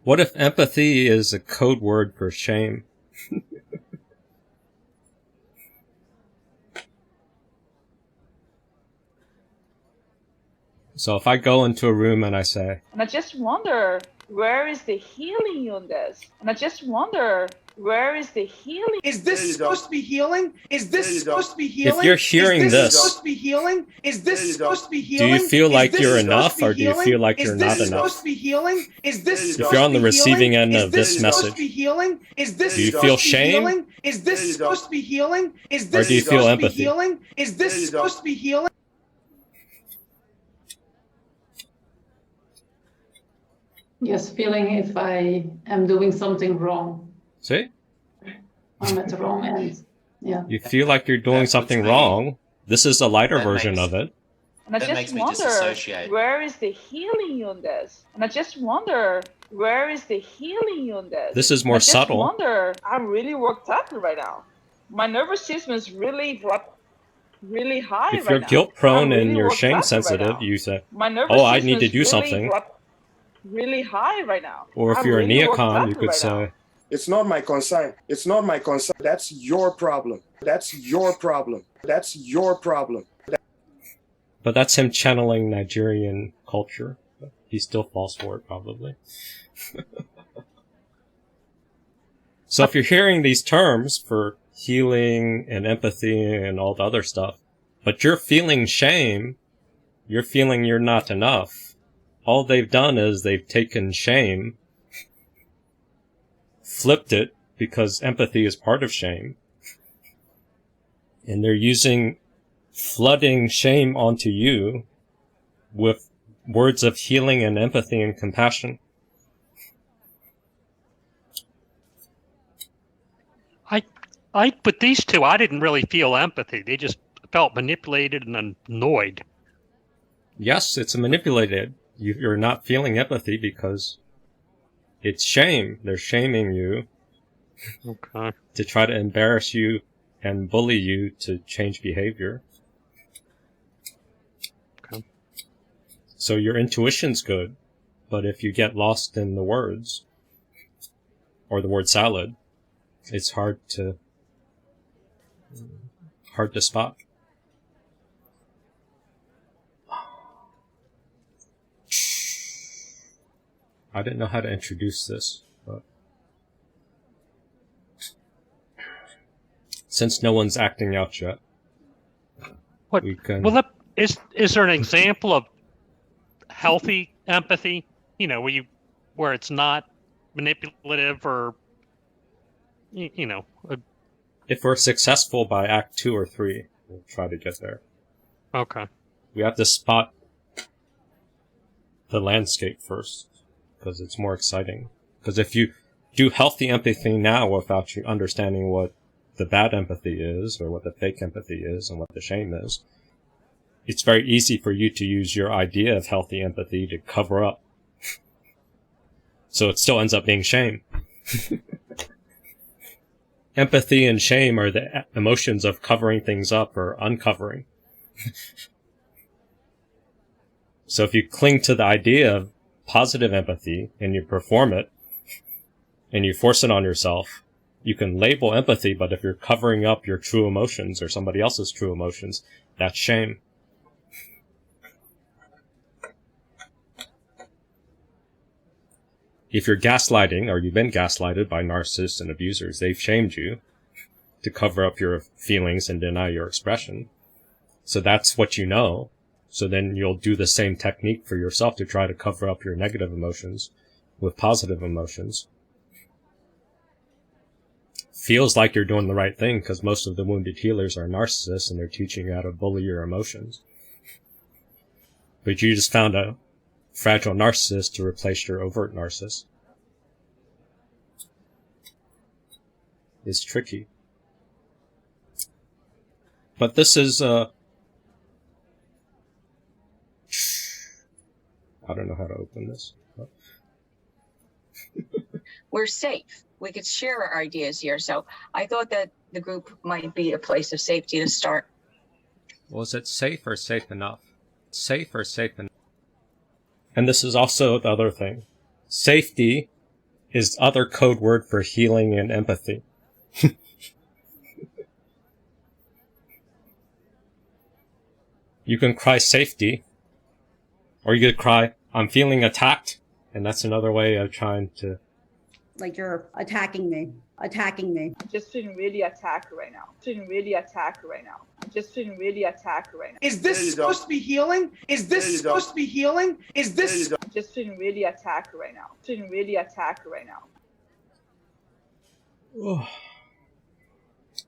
What if empathy is a code word for shame? So if I go into a room and I say, and I just wonder, where is the healing on this? And I just wonder, where is the healing? Is this supposed to be healing? Is this supposed to be healing? if you're hearing is this, supposed to be healing? Is this supposed to be do healing? you feel like you're supposed enough, to be or do you healing? feel like Is you're this not supposed enough? to be healing? Is this If supposed you're on to the be receiving healing? end Is of this this supposed message, to be healing? Is this do you supposed feel to be shame? healing? Is this supposed to be healing? Is Or this do you feel supposed to be empathy? healing? Is this supposed to be healing? Yes, feeling if I am doing something wrong. See? I'm at the wrong end. Yeah. You feel like you're doing something wrong. This is a lighter version of it. And I just wonder, where is the healing on this? And I just wonder, where is the healing on this? This is more subtle. I just wonder, I'm really worked up right now. My nervous system is really high right now. If you're guilt prone and you're worked shame up sensitive, right you say, My nervous oh, I system need to is do something. Really high right now. Or if I'm you're a really worked neocon, up you could right say, now. It's not my concern. It's not my concern. That's your problem. That's your problem. That's your problem. but that's him channeling Nigerian culture. He still falls for it, probably. So if you're hearing these terms for healing and empathy and all the other stuff, but you're feeling shame, you're feeling you're not enough, all they've done is they've taken shame, flipped it, because empathy is part of shame, and they're flooding shame onto you with words of healing and empathy and compassion. With these two, I didn't really feel empathy. They just felt manipulated and annoyed. Yes, it's manipulated. You're not feeling empathy because it's shame. They're shaming you to try to embarrass you and bully you to change behavior. Okay. So your intuition's good, but if you get lost in the words, or the word salad, it's hard to spot. I didn't know how to introduce this, but since no one's acting out yet, we can... Well, is there an example of healthy empathy? You know, where it's not manipulative, or If we're successful by Act 2 or 3, we'll try to get there. Okay. We have to spot the landscape first, because it's more exciting. Because if you do healthy empathy now without you understanding what the bad empathy is, or what the fake empathy is, and what the shame is, it's very easy for you to use your idea of healthy empathy to cover up. So it still ends up being shame. Empathy and shame are the emotions of covering things up or uncovering. So if you cling to the idea of positive empathy and you perform it and you force it on yourself, you can label empathy, but if you're covering up your true emotions or somebody else's true emotions, that's shame. If you're gaslighting, or you've been gaslighted by narcissists and abusers, they've shamed you to cover up your feelings and deny your expression. So that's what you know. So then you'll do the same technique for yourself to try to cover up your negative emotions with positive emotions. Feels like you're doing the right thing because most of the wounded healers are narcissists and they're teaching you how to bully your emotions. But you just found a fragile narcissist to replace your overt narcissist. It's tricky. But this is, I don't know how to open this. We're safe. We could share our ideas here. So I thought that the group might be a place of safety to start. Well, is it safe or safe enough? Safe or safe enough? And this is also the other thing. Safety is other code word for healing and empathy. You can cry safety, or you could cry, I'm feeling attacked, and that's another way of trying to... Like you're attacking me. I'm just feeling really attacked right now. I'm just feeling really attacked right now. Is this supposed to be healing? Is this supposed to be healing? Is this... I'm just feeling really attacked right now.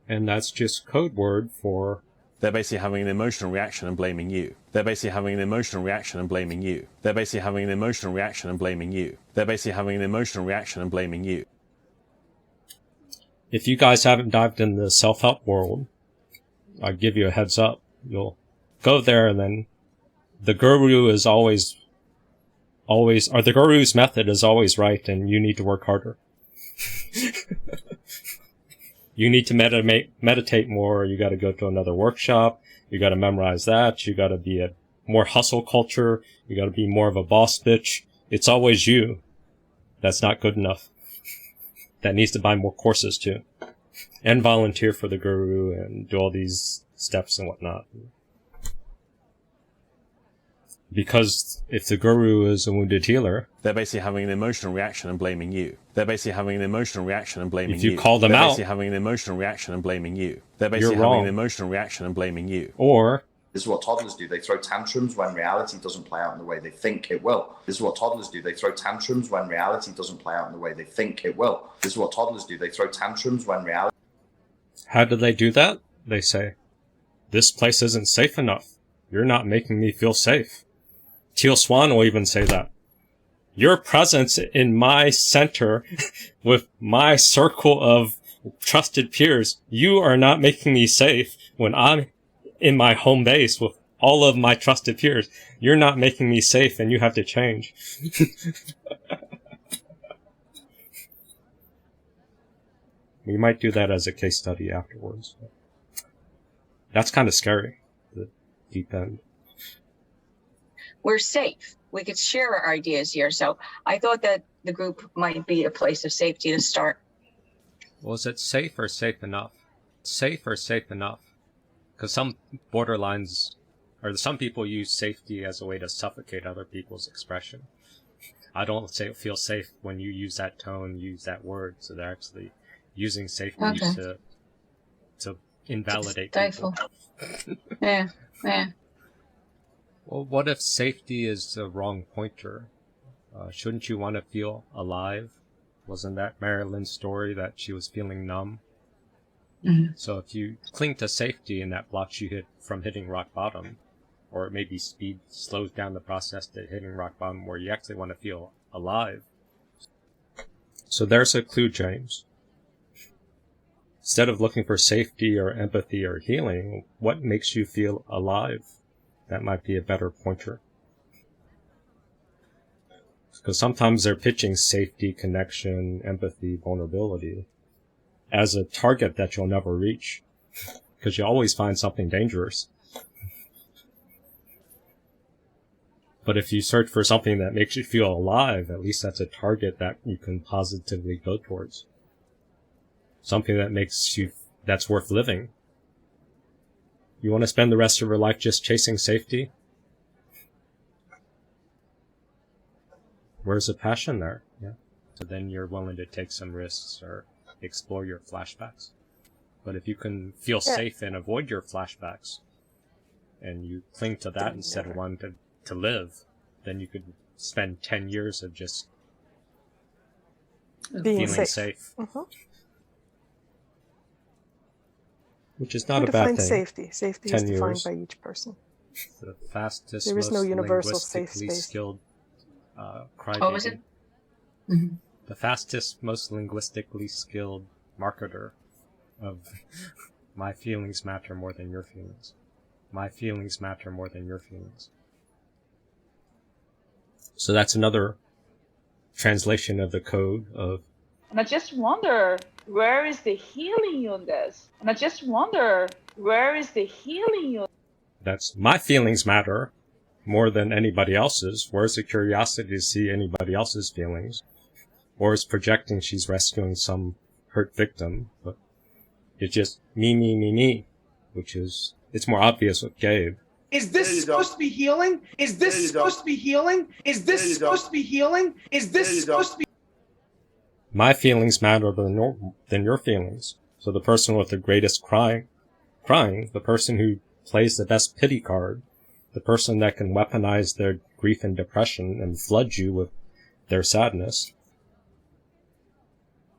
And that's just code word for... They're basically having an emotional reaction and blaming you. They're basically having an emotional reaction and blaming you. They're basically having an emotional reaction and blaming you. They're basically having an emotional reaction and blaming you. If you guys haven't dived in the self-help world, I'll give you a heads up. You'll go there and then the guru is always, or the guru's method is always right and you need to work harder. You need to meditate more. You got to go to another workshop. You got to memorize that. You got to be a more hustle culture. You got to be more of a boss bitch. It's always you. That's not good enough. That needs to buy more courses too. And volunteer for the guru and do all these steps and whatnot. Because if the guru is a wounded healer... They're basically having an emotional reaction and blaming you. They're basically having an emotional reaction and blaming you. If you call them out... They're basically having an emotional reaction and blaming you. They're basically having an emotional reaction and blaming you. Or... This is what toddlers do. They throw tantrums when reality doesn't play out in the way they think it will. This is what toddlers do. They throw tantrums when reality doesn't play out in the way they think it will. This is what toddlers do. They throw tantrums when reality... How do they do that? They say, this place isn't safe enough. You're not making me feel safe. Teal Swan will even say that. Your presence in my center with my circle of trusted peers, you are not making me safe when I'm in my home base with all of my trusted peers. You're not making me safe and you have to change. We might do that as a case study afterwards. That's kind of scary, the deep end. We're safe. We could share our ideas here. So I thought that the group might be a place of safety to start. Well, is it safe or safe enough? Safe or safe enough? Because some borderlines, or some people use safety as a way to suffocate other people's expression. I don't feel safe when you use that tone, use that word, so they're actually using safety to invalidate people. Yeah. Well, what if safety is the wrong pointer? Shouldn't you want to feel alive? Wasn't that Marilyn's story that she was feeling numb? Mm-hmm. So if you cling to safety and that blocks you from hitting rock bottom, or maybe speed slows down the process to hitting rock bottom where you actually want to feel alive. So there's a clue, James. Instead of looking for safety or empathy or healing, what makes you feel alive? That might be a better pointer. Because sometimes they're pitching safety, connection, empathy, vulnerability as a target that you'll never reach. Because you always find something dangerous. But if you search for something that makes you feel alive, at least that's a target that you can positively go towards. Something that that's worth living. You want to spend the rest of your life just chasing safety? Where's the passion there? Yeah. So then you're willing to take some risks or explore your flashbacks. But if you can feel safe and avoid your flashbacks, and you cling to that instead of wanting to live, then you could spend 10 years of just feeling safe. Mm-hmm. Which is not a bad thing. Safety. Safety is defined by each person. The fastest, there is no universal safe linguistically space. Skilled crybaby. Oh, was it? Mm-hmm. The fastest, most linguistically skilled marketer of my feelings matter more than your feelings. My feelings matter more than your feelings. So that's another translation of the code of... And I just wonder, where is the healing on this? That's my feelings matter more than anybody else's. Where's the curiosity to see anybody else's feelings? or is projecting she's rescuing some hurt victim, but it's just me, which is, it's more obvious with Gabe. Is this supposed to be healing? Is this supposed to be healing? Is this supposed to be healing? Is this supposed to be... My feelings matter than your feelings. So the person with the greatest crying, the person who plays the best pity card, the person that can weaponize their grief and depression and flood you with their sadness,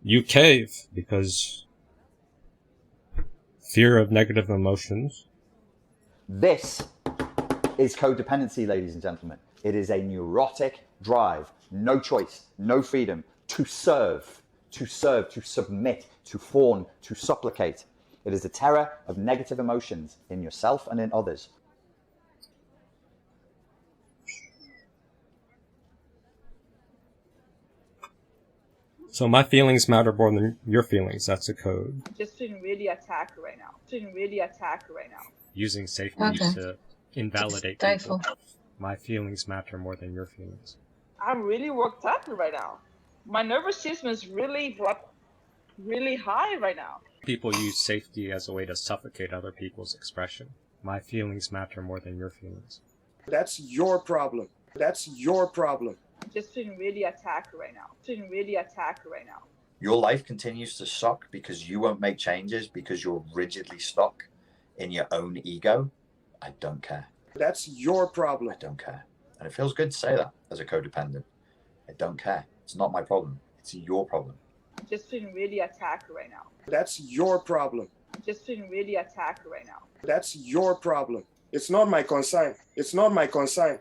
you cave because fear of negative emotions. This is codependency, ladies and gentlemen. It is a neurotic drive, no choice, no freedom, to serve, to submit, to fawn, to supplicate. It is the terror of negative emotions in yourself and in others. So my feelings matter more than your feelings. That's a code. Just feeling really attacked right now. Using safety to invalidate people. My feelings matter more than your feelings. I'm really worked up right now. My nervous system is really high right now. People use safety as a way to suffocate other people's expression. My feelings matter more than your feelings. That's your problem. That's your problem. I'm just feeling really attacked right now. Your life continues to suck because you won't make changes because you're rigidly stuck in your own ego. I don't care. That's your problem. I don't care. And it feels good to say that as a codependent. I don't care. It's not my problem. It's your problem. I'm just feeling really attacked right now. That's your problem. I'm just feeling really attacked right now. That's your problem. It's not my concern. It's not my concern.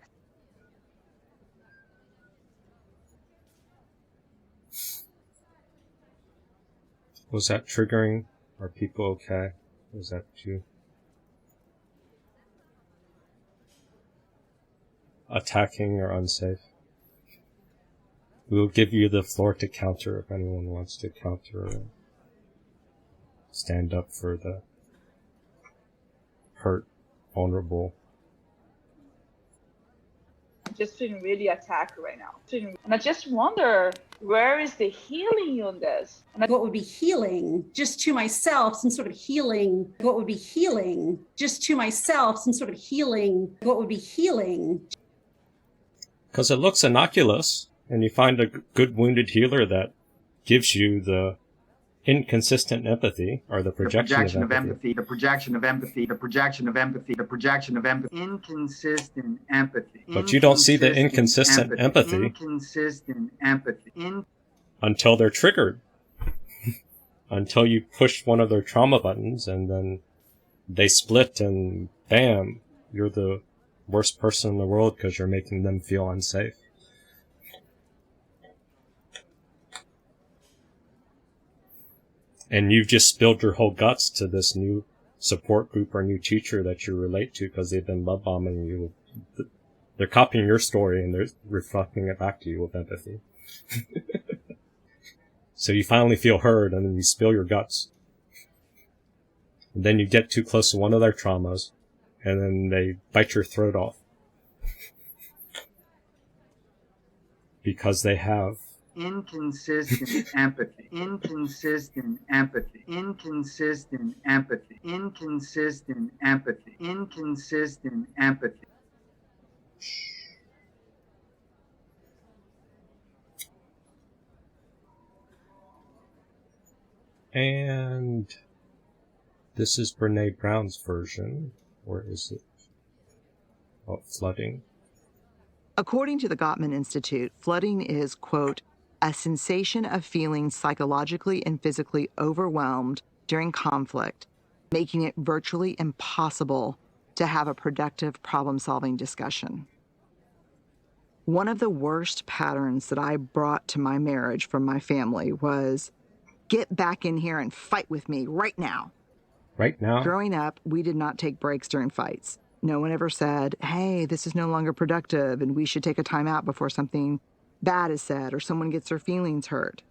Was that triggering? Are people okay? Was that you? Attacking or unsafe? We'll give you the floor to counter if anyone wants to counter or stand up for the hurt, vulnerable. I'm just feeling really attacked right now. And I just wonder, where is the healing on this? What would be healing just to myself, some sort of healing? What would be healing just to myself, some sort of healing? What would be healing? Because it looks innocuous, and you find a good wounded healer that gives you the inconsistent empathy, or the projection of empathy. Inconsistent empathy. But you don't see the inconsistent empathy. Until they're triggered. Until you push one of their trauma buttons, and then they split, and bam, you're the worst person in the world because you're making them feel unsafe. And you've just spilled your whole guts to this new support group or new teacher that you relate to because they've been love bombing you. They're copying your story and they're reflecting it back to you with empathy. So you finally feel heard, and then you spill your guts. And then you get too close to one of their traumas, and then they bite your throat off. Because they have Inconsistent empathy. Inconsistent empathy. Inconsistent empathy. Inconsistent empathy. Inconsistent empathy. And this is Brene Brown's version. Or is it? Oh, flooding. According to the Gottman Institute, flooding is, quote, a sensation of feeling psychologically and physically overwhelmed during conflict, making it virtually impossible to have a productive problem-solving discussion. One of the worst patterns that I brought to my marriage from my family was, get back in here and fight with me right now. Right now? Growing up, we did not take breaks during fights. No one ever said, hey, this is no longer productive and we should take a time out before something bad is said or someone gets their feelings hurt.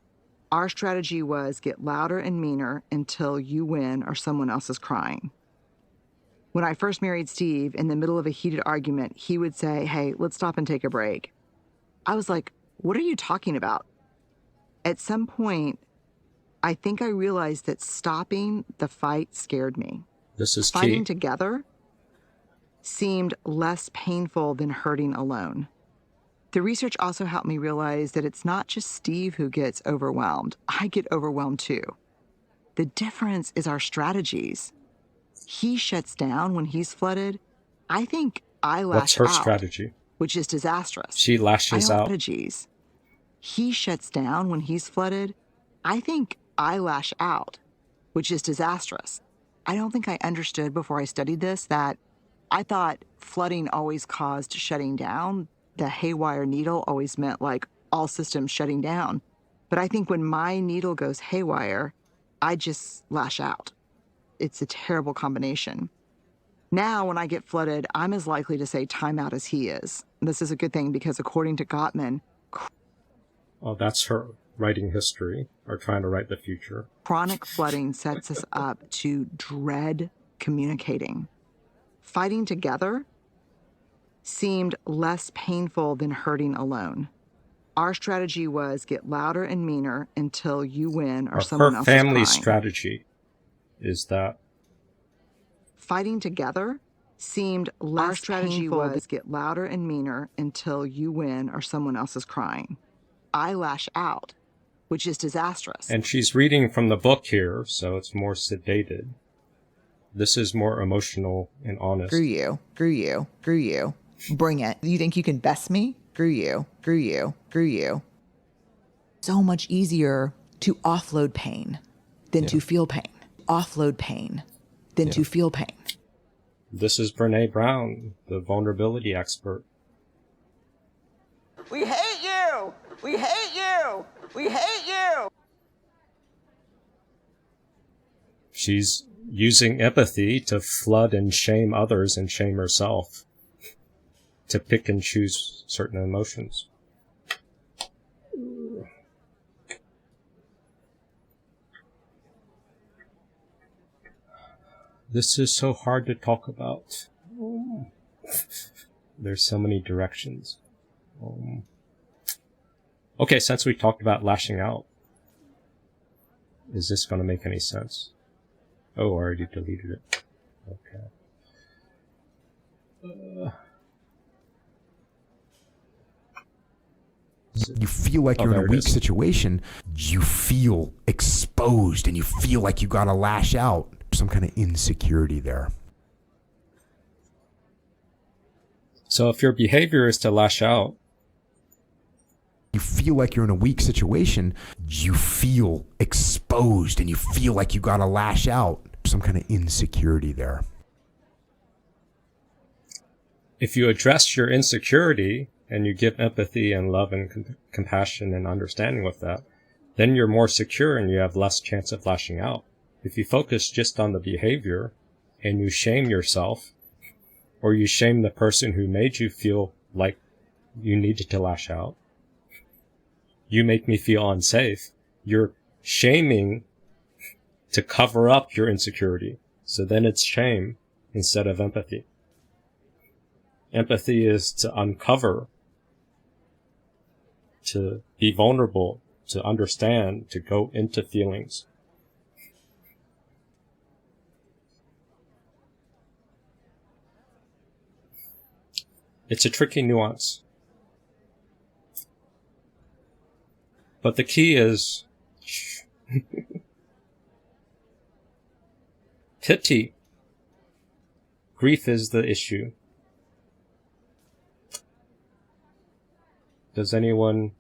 Our strategy was get louder and meaner until you win or someone else is crying. When I first married Steve, in the middle of a heated argument, he would say, hey, let's stop and take a break. I was like, what are you talking about? At some point, I think I realized that stopping the fight scared me. This is Fighting key. together seemed less painful than hurting alone. The research also helped me realize that it's not just Steve who gets overwhelmed. I get overwhelmed too. The difference is our strategies. He shuts down when he's flooded. I think I lash out. What's her strategy? Which is disastrous. She lashes out. Strategies. He shuts down when he's flooded. I think I lash out, which is disastrous. I don't think I understood before I studied this that I thought flooding always caused shutting down. The haywire needle always meant like all systems shutting down. But I think when my needle goes haywire, I just lash out. It's a terrible combination. Now, when I get flooded, I'm as likely to say timeout as he is. This is a good thing because according to Gottman, Oh, that's her writing history or trying to write the future. Chronic flooding sets us up to dread communicating. Fighting together seemed less painful than hurting alone. Our strategy was get louder and meaner until you win or someone else is crying. Her family strategy is that fighting together seemed less Our strategy painful was get louder and meaner until you win or someone else is crying. I lash out, which is disastrous. And she's reading from the book here, so it's more sedated. This is more emotional and honest. Screw you, screw you, screw you. Bring it. You think you can best me? Screw you, screw you, screw you. So much easier to offload pain than to feel pain. Offload pain than to feel pain. This is Brene Brown, the vulnerability expert. We hate you! We hate you! We hate you! She's using empathy to flood and shame others and shame herself. To pick and choose certain emotions. This is so hard to talk about. There's so many directions. Okay, since we talked about lashing out, is this going to make any sense? Oh, I already deleted it. Okay. You feel like you're in a weak situation. You feel exposed and you feel like you got to lash out. Some kind of insecurity there. So if your behavior is to lash out, you feel like you're in a weak situation. You feel exposed and you feel like you got to lash out. Some kind of insecurity there. If you address your insecurity and you give empathy and love and compassion and understanding with that, then you're more secure and you have less chance of lashing out. If you focus just on the behavior and you shame yourself, or you shame the person who made you feel like you needed to lash out, you make me feel unsafe, you're shaming to cover up your insecurity. So then it's shame instead of empathy. Empathy is to uncover, to be vulnerable, to understand, to go into feelings. It's a tricky nuance. But the key is pity. Grief is the issue. Does anyone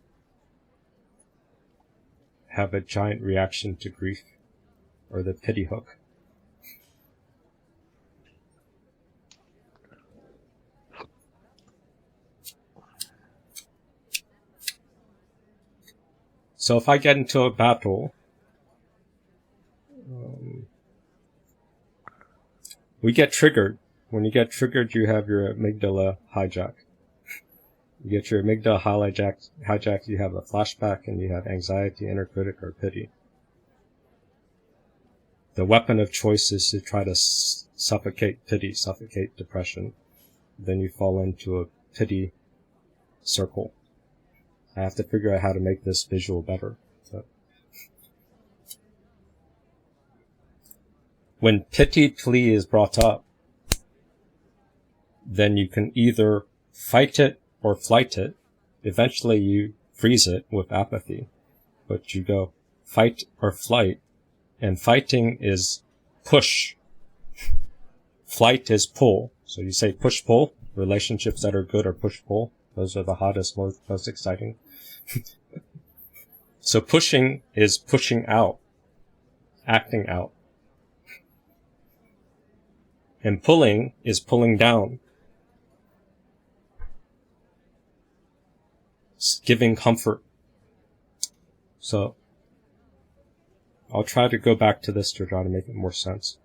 have a giant reaction to grief or the pity hook? So if I get into a battle, we get triggered. When you get triggered, you have your amygdala hijack. You get your amygdala hijacked, you have a flashback, and you have anxiety, inner critic, or pity. The weapon of choice is to try to suffocate pity, suffocate depression. Then you fall into a pity circle. I have to figure out how to make this visual better. But when pity plea is brought up, then you can either fight it or flight it. Eventually you freeze it with apathy. But you go fight or flight, and fighting is push. Flight is pull. So you say push-pull. Relationships that are good are push-pull. Those are the hottest, most exciting. So pushing is pushing out, acting out. And pulling is pulling down. It's giving comfort. So I'll try to go back to this to try to make it more sense.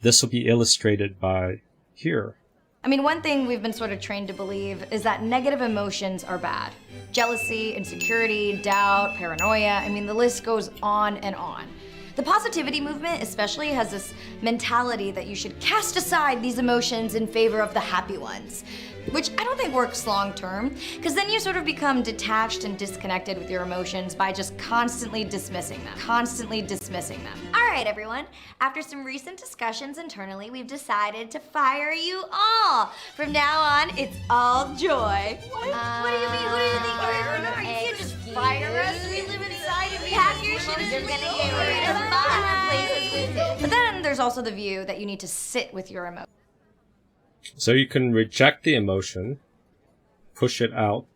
This will be illustrated by here. I mean, one thing we've been sort of trained to believe is that negative emotions are bad. Jealousy, insecurity, doubt, paranoia, I mean, the list goes on and on. The positivity movement especially has this mentality that you should cast aside these emotions in favor of the happy ones, which I don't think works long term, because then you sort of become detached and disconnected with your emotions by just constantly dismissing them. All right, everyone, after some recent discussions internally, we've decided to fire you all. From now on, it's all joy. What do you mean? What do you think you're doing? You can't just fire us. We live inside of you. Pack your shit and you're gonna get rid of us. But then there's also the view that you need to sit with your emotions. So you can reject the emotion, push it out,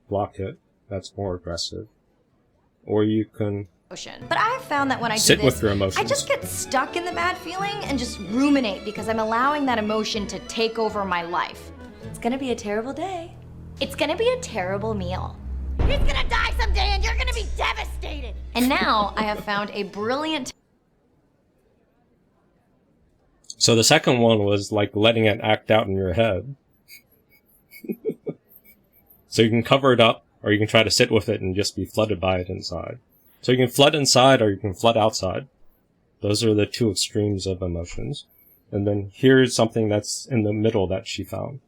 block it. That's more aggressive. Or you can But I have found that when I do sit this, with your emotions. I just get stuck in the bad feeling and just ruminate because I'm allowing that emotion to take over my life. It's gonna be a terrible day. It's gonna be a terrible meal. He's gonna die someday and you're gonna be devastated. And now I have found a brilliant So the second one was like letting it act out in your head. So you can cover it up, or you can try to sit with it and just be flooded by it inside. So you can flood inside, or you can flood outside. Those are the two extremes of emotions. And then here's something that's in the middle that she found.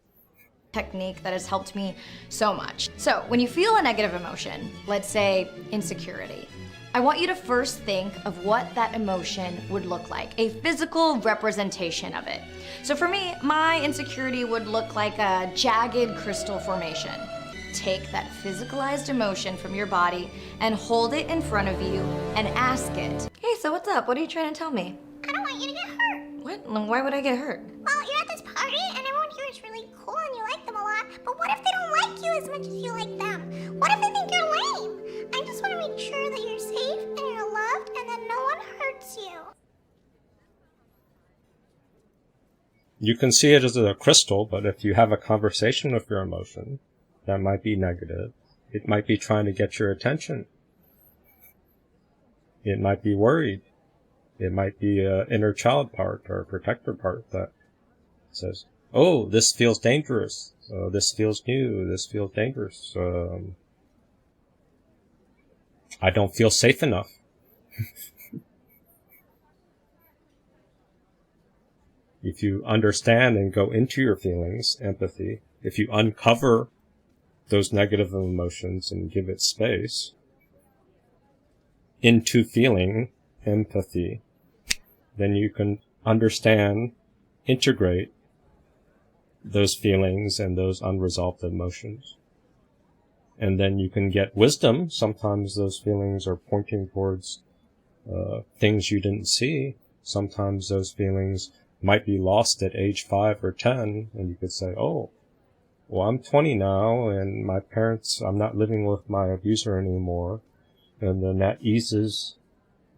technique that has helped me so much. So when you feel a negative emotion, let's say insecurity, I want you to first think of what that emotion would look like, a physical representation of it. So for me, my insecurity would look like a jagged crystal formation. Take that physicalized emotion from your body and hold it in front of you and ask it, hey, so what's up? What are you trying to tell me? I don't want you to get hurt. What? Why would I get hurt? Well, you're at this party and everyone here is really cool and you like them a lot, but what if they don't like you as much as you like them? What if they think you're lame? I just want to make sure that you're safe and you're loved and that no one hurts you. You can see it as a crystal, but if you have a conversation with your emotion, that might be negative. It might be trying to get your attention. It might be worried. It might be an inner child part or a protector part that says, oh, this feels dangerous. This feels new. This feels dangerous. I don't feel safe enough. If you understand and go into your feelings, empathy, if you uncover those negative emotions and give it space into feeling empathy, then you can understand, integrate those feelings and those unresolved emotions. And then you can get wisdom. Sometimes those feelings are pointing towards things you didn't see. Sometimes those feelings might be lost at age 5 or 10, and you could say, oh, well, I'm 20 now, and my parents, I'm not living with my abuser anymore. And then that eases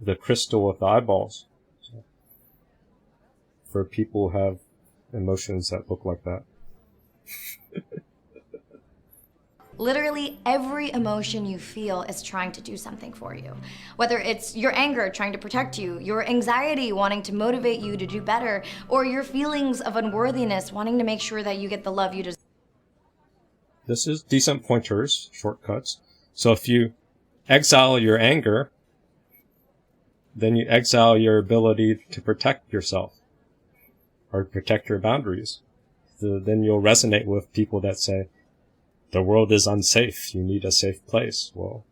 the crystal with the eyeballs. So, for people who have emotions that look like that. Literally every emotion you feel is trying to do something for you. Whether it's your anger trying to protect you, your anxiety wanting to motivate you to do better, or your feelings of unworthiness wanting to make sure that you get the love you deserve. This is decent pointers, shortcuts. So if you exile your anger, then you exile your ability to protect yourself or protect your boundaries. Then you'll resonate with people that say, the world is unsafe. You need a safe place. Well,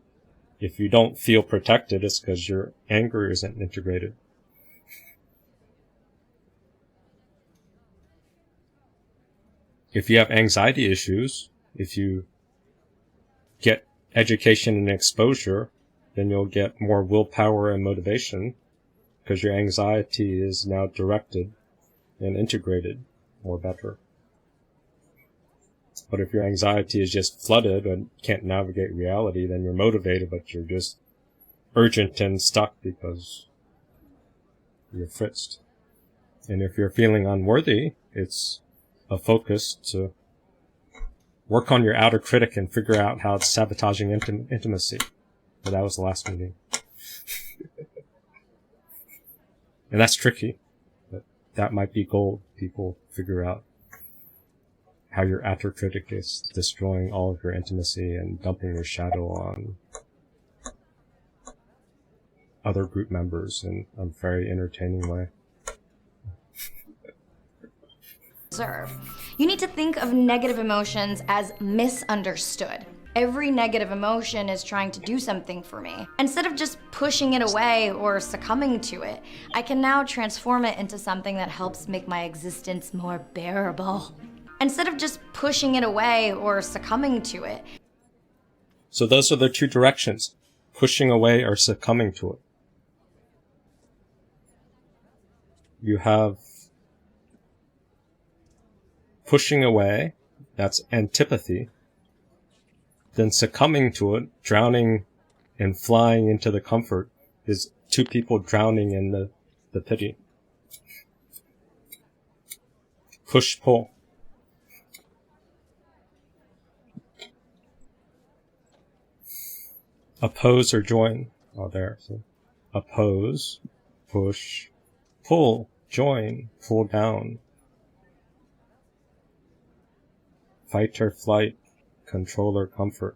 if you don't feel protected, it's because your anger isn't integrated. If you have anxiety issues, if you get education and exposure, then you'll get more willpower and motivation because your anxiety is now directed and integrated more better. But if your anxiety is just flooded and can't navigate reality, then you're motivated, but you're just urgent and stuck because you're fritzed. And if you're feeling unworthy, it's a focus to work on your outer critic and figure out how it's sabotaging intimacy. But that was the last meeting. And that's tricky. But that might be gold. People figure out how your outer critic is destroying all of your intimacy and dumping your shadow on other group members in a very entertaining way. Observe. You need to think of negative emotions as misunderstood. Every negative emotion is trying to do something for me. Instead of just pushing it away or succumbing to it, I can now transform it into something that helps make my existence more bearable. Instead of just pushing it away or succumbing to it. So those are the two directions, pushing away or succumbing to it. You have pushing away, that's antipathy. Then succumbing to it, drowning and flying into the comfort, is two people drowning in the pity. Push-pull. Oppose or join. Oh, there. So, oppose, push, pull, join, pull down. Fight or flight, control or comfort.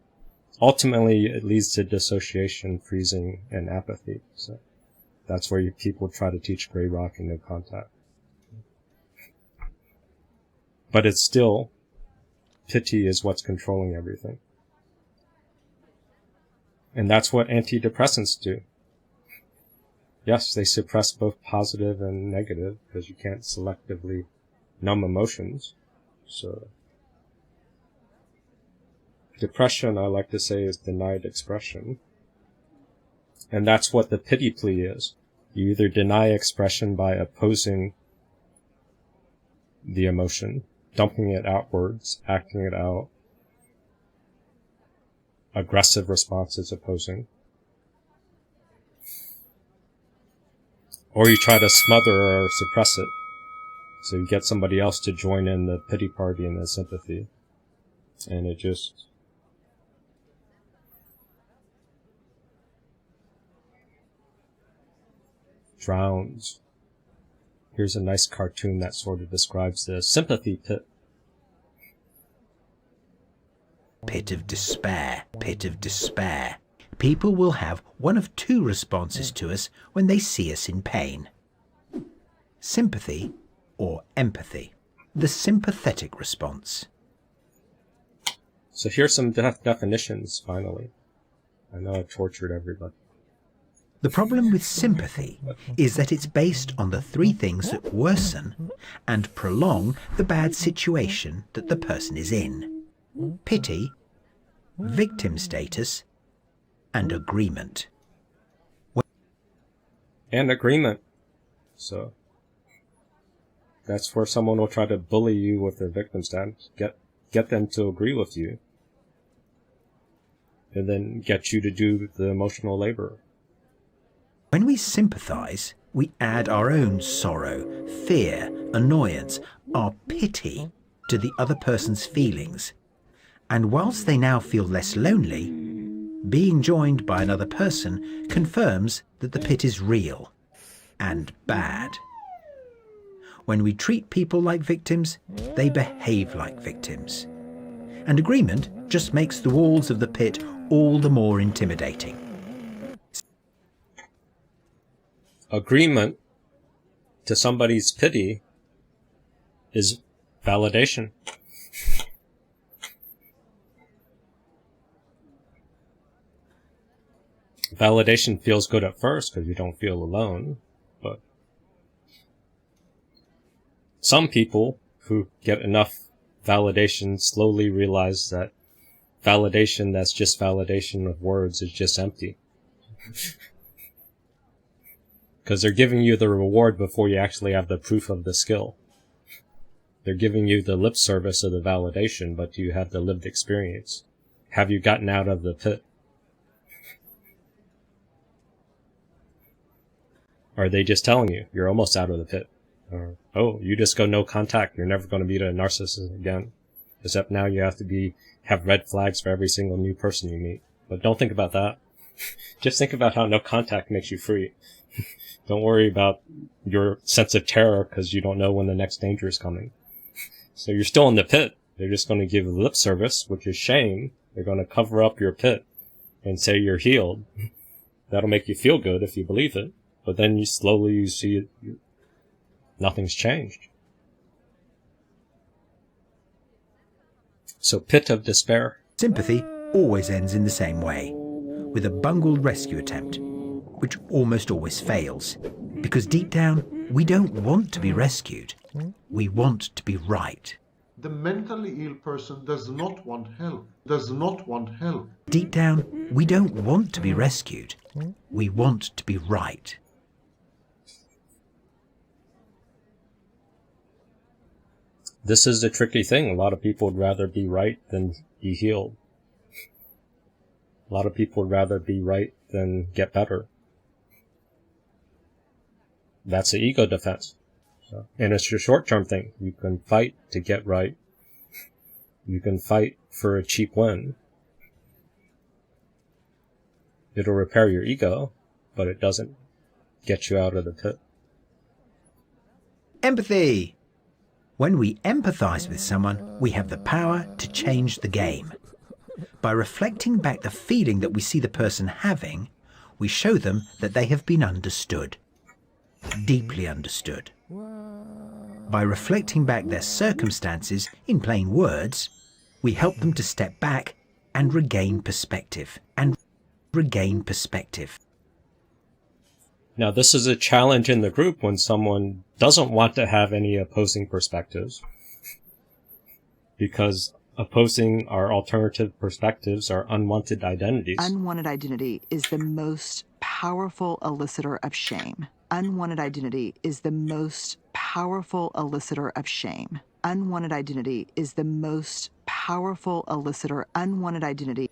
Ultimately, it leads to dissociation, freezing, and apathy. So that's where people try to teach gray rock and no contact. But it's still, pity is what's controlling everything. And that's what antidepressants do. Yes, they suppress both positive and negative because you can't selectively numb emotions. So depression, I like to say, is denied expression. And that's what the pity plea is. You either deny expression by opposing the emotion, dumping it outwards, acting it out. Aggressive responses opposing. Or you try to smother or suppress it. So you get somebody else to join in the pity party and the sympathy. And it just drowns. Here's a nice cartoon that sort of describes the sympathy pit. Pit of despair, pit of despair. People will have one of two responses to us when they see us in pain. Sympathy or empathy. The sympathetic response. So here's some definitions, finally. I know I've tortured everybody. The problem with sympathy is that it's based on the three things that worsen and prolong the bad situation that the person is in. Pity, victim status, and agreement. And agreement. So that's where someone will try to bully you with their victim status. Get them to agree with you. And then get you to do the emotional labor. When we sympathize, we add our own sorrow, fear, annoyance, our pity to the other person's feelings. And whilst they now feel less lonely, being joined by another person confirms that the pit is real and bad. When we treat people like victims, they behave like victims. And agreement just makes the walls of the pit all the more intimidating. Agreement to somebody's pity is validation. Validation feels good at first because you don't feel alone, but some people who get enough validation slowly realize that validation that's just validation of words is just empty. Because they're giving you the reward before you actually have the proof of the skill. They're giving you the lip service of the validation, but do you have the lived experience? Have you gotten out of the pit? Or are they just telling you, you're almost out of the pit? Or, oh, you just go no contact, you're never going to meet a narcissist again. Except now you have to have red flags for every single new person you meet. But don't think about that. Just think about how no contact makes you free. Don't worry about your sense of terror because you don't know when the next danger is coming. So you're still in the pit. They're just going to give lip service, which is shame. They're going to cover up your pit and say you're healed. That'll make you feel good if you believe it. But then you slowly see nothing's changed. So pit of despair. Sympathy always ends in the same way, with a bungled rescue attempt, which almost always fails. Because deep down, we don't want to be rescued. We want to be right. The mentally ill person does not want help. Does not want help. Deep down, we don't want to be rescued. We want to be right. This is the tricky thing. A lot of people would rather be right than be healed. A lot of people would rather be right than get better. That's the ego defense. So, and it's your short-term thing. You can fight to get right. You can fight for a cheap win. It'll repair your ego, but it doesn't get you out of the pit. Empathy. When we empathize with someone, we have the power to change the game. By reflecting back the feeling that we see the person having, we show them that they have been understood. Deeply understood. By reflecting back their circumstances in plain words, we help them to step back and regain perspective. Now, this is a challenge in the group when someone doesn't want to have any opposing perspectives, because opposing our alternative perspectives are unwanted identities. Unwanted identity is the most powerful elicitor of shame. Unwanted identity is the most powerful elicitor of shame. Unwanted identity is the most powerful elicitor. Unwanted identity.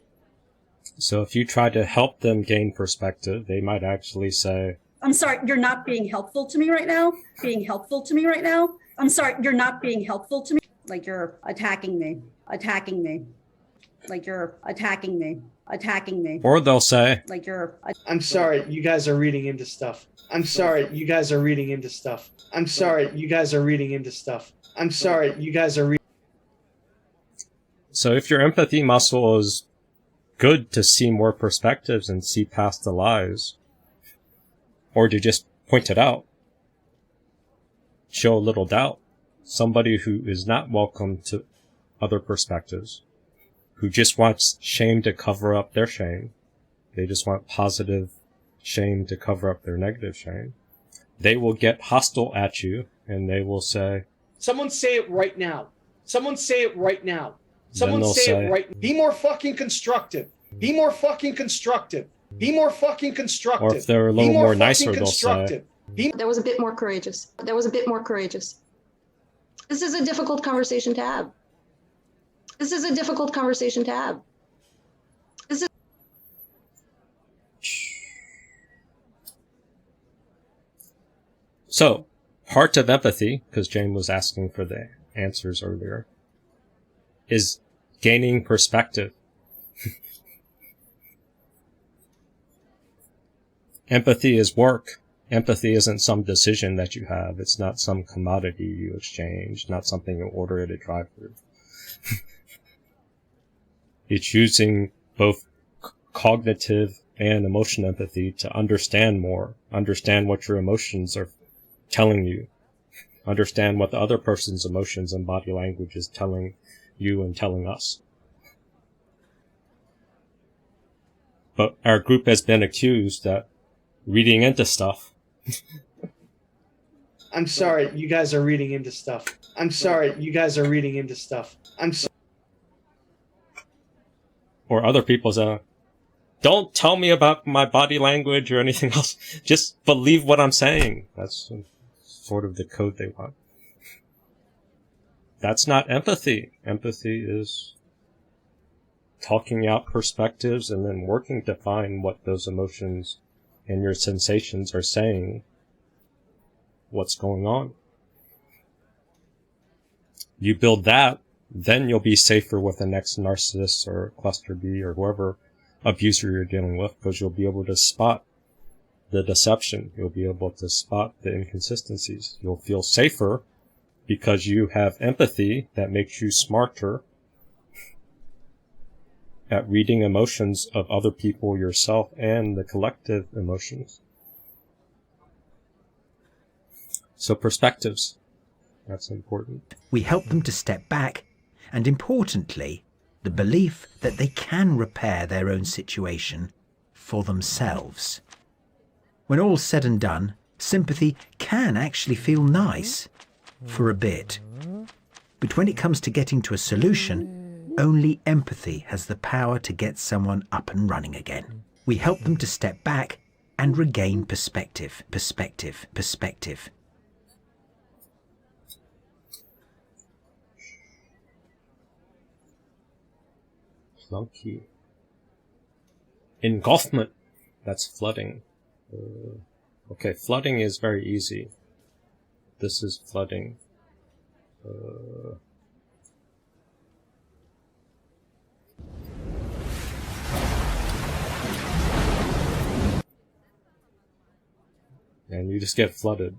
So if you try to help them gain perspective, they might actually say, I'm sorry, you're not being helpful to me right now. Being helpful to me right now. I'm sorry, you're not being helpful to me. Like you're attacking me. Attacking me. Like you're attacking me. Attacking me. Or they'll say, like you're. I'm sorry, you guys are reading into stuff. I'm sorry, you guys are reading into stuff. I'm sorry, you guys are reading into stuff. I'm sorry, you guys are reading. So if your empathy muscle is good to see more perspectives and see past the lies, or to just point it out, show a little doubt, somebody who is not welcome to other perspectives, who just wants shame to cover up their shame, they just want positive shame to cover up their negative shame, they will get hostile at you and they will say, someone say it right now. Someone say it right now. Someone say it right. Be more fucking constructive. Be more fucking constructive. Be more fucking constructive. Or if they're a little more nicer, they'll say, that was a bit more courageous. That was a bit more courageous. This is a difficult conversation to have. This is a difficult conversation to have. This is. So, heart of empathy, because Jane was asking for the answers earlier, is gaining perspective. Empathy is work. Empathy isn't some decision that you have. It's not some commodity you exchange, not something you order at a drive-thru. It's using both cognitive and emotional empathy to understand more, understand what your emotions are telling you, understand what the other person's emotions and body language is telling you and telling us. But our group has been accused that reading into stuff. I'm sorry, you guys are reading into stuff. I'm sorry, you guys are reading into stuff. Or other people say, don't tell me about my body language or anything else. Just believe what I'm saying. That's sort of the code they want. That's not empathy. Empathy is talking out perspectives and then working to find what those emotions and your sensations are saying, what's going on. You build that, then you'll be safer with the next narcissist or cluster B or whoever abuser you're dealing with, because you'll be able to spot the deception. You'll be able to spot the inconsistencies. You'll feel safer because you have empathy that makes you smarter at reading emotions of other people, yourself, and the collective emotions. So perspectives, that's important. We help them to step back, and importantly, the belief that they can repair their own situation for themselves. When all's said and done, sympathy can actually feel nice for a bit. But when it comes to getting to a solution, only empathy has the power to get someone up and running again. We help them to step back and regain perspective. Flunky. Engulfment. That's flooding. Okay, flooding is very easy. This is flooding. And you just get flooded.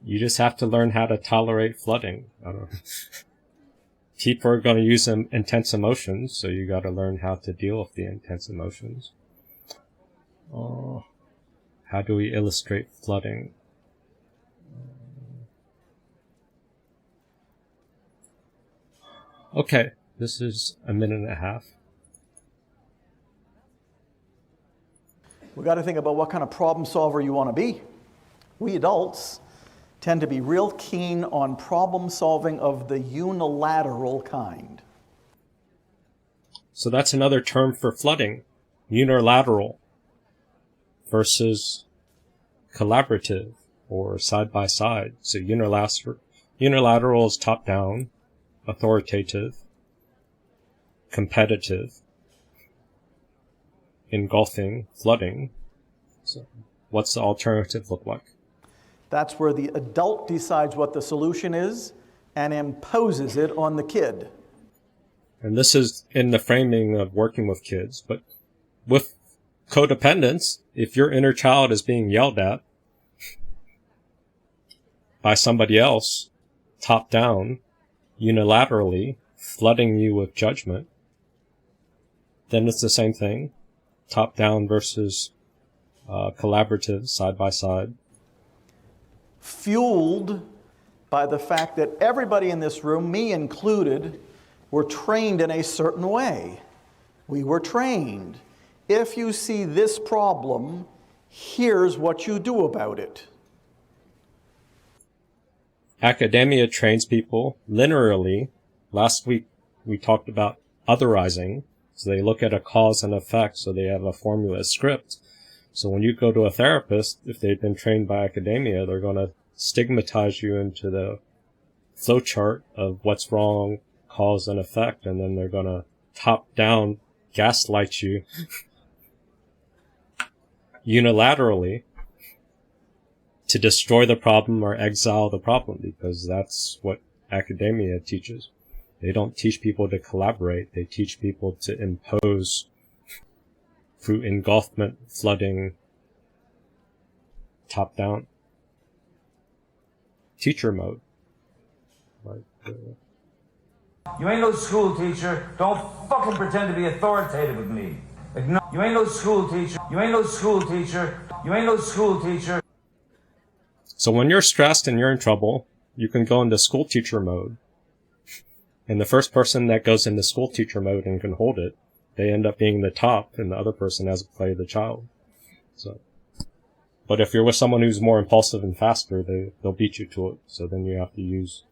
You just have to learn how to tolerate flooding. I don't know. People are going to use intense emotions, so you got to learn how to deal with the intense emotions. How do we illustrate flooding? Okay, this is a minute and a half. We got to think about what kind of problem solver you want to be. We adults tend to be real keen on problem solving of the unilateral kind. So that's another term for flooding. Unilateral versus collaborative or side by side. So unilateral is top down, authoritative, competitive, engulfing, flooding. So what's the alternative look like? That's where the adult decides what the solution is and imposes it on the kid. And this is in the framing of working with kids, but with codependence, if your inner child is being yelled at by somebody else, top down, unilaterally, flooding you with judgment, then it's the same thing. Top down versus collaborative, side by side. Fueled by the fact that everybody in this room, me included, were trained in a certain way. We were trained. If you see this problem, here's what you do about it. Academia trains people linearly. Last week we talked about otherizing. So they look at a cause and effect, so they have a formula, a script. So when you go to a therapist, if they've been trained by academia, they're going to stigmatize you into the flowchart of what's wrong, cause and effect, and then they're going to top down gaslight you unilaterally to destroy the problem or exile the problem, because that's what academia teaches. They don't teach people to collaborate. They teach people to impose through engulfment, flooding, top down. Teacher mode. You ain't no school teacher. Don't fucking pretend to be authoritative with me. Like, no, you ain't no school teacher. You ain't no school teacher. You ain't no school teacher. So when you're stressed and you're in trouble, you can go into school teacher mode. And the first person that goes into school teacher mode and can hold it, they end up being the top, and the other person has to play the child. So, but if you're with someone who's more impulsive and faster, they'll beat you to it. So then you have to use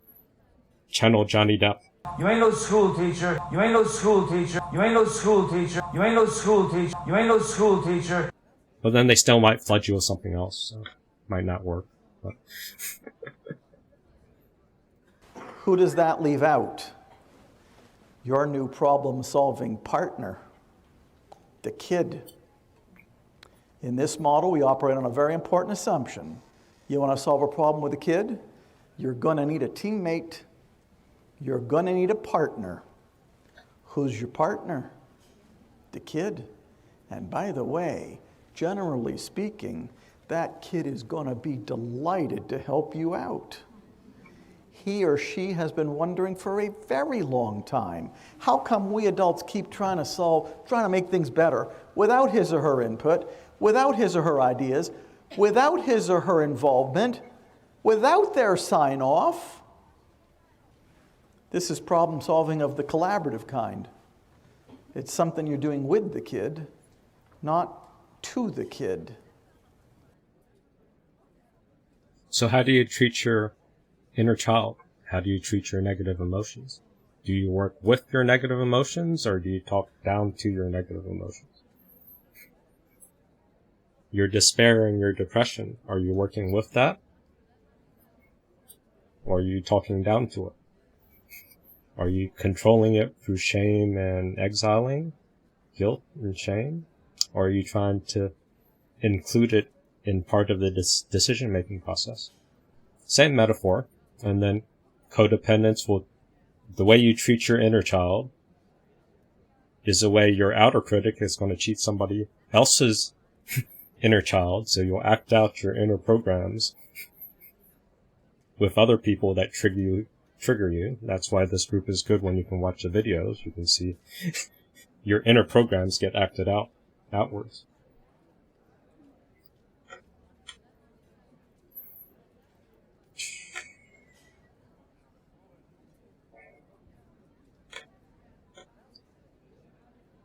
channel Johnny Depp. You ain't no school teacher. You ain't no school teacher. You ain't no school teacher. You ain't no school teacher. You ain't no school teacher. But then they still might flood you with something else. So it might not work. But who does that leave out? Your new problem-solving partner, the kid. In this model, we operate on a very important assumption. You want to solve a problem with a kid? You're going to need a teammate. You're going to need a partner. Who's your partner? The kid. And by the way, generally speaking, that kid is going to be delighted to help you out. He or she has been wondering for a very long time, how come we adults keep trying to make things better without his or her input, without his or her ideas, without his or her involvement, without their sign-off? This is problem solving of the collaborative kind. It's something you're doing with the kid, not to the kid. So how do you treat your inner child? How do you treat your negative emotions? Do you work with your negative emotions, or do you talk down to your negative emotions? Your despair and your depression, are you working with that? Or are you talking down to it? Are you controlling it through shame and exiling, guilt and shame? Or are you trying to include it in part of the decision-making process? Same metaphor. And then codependence will, the way you treat your inner child is the way your outer critic is going to treat somebody else's inner child. So you'll act out your inner programs with other people that trigger you. That's why this group is good. When you can watch the videos, you can see your inner programs get acted out outwards.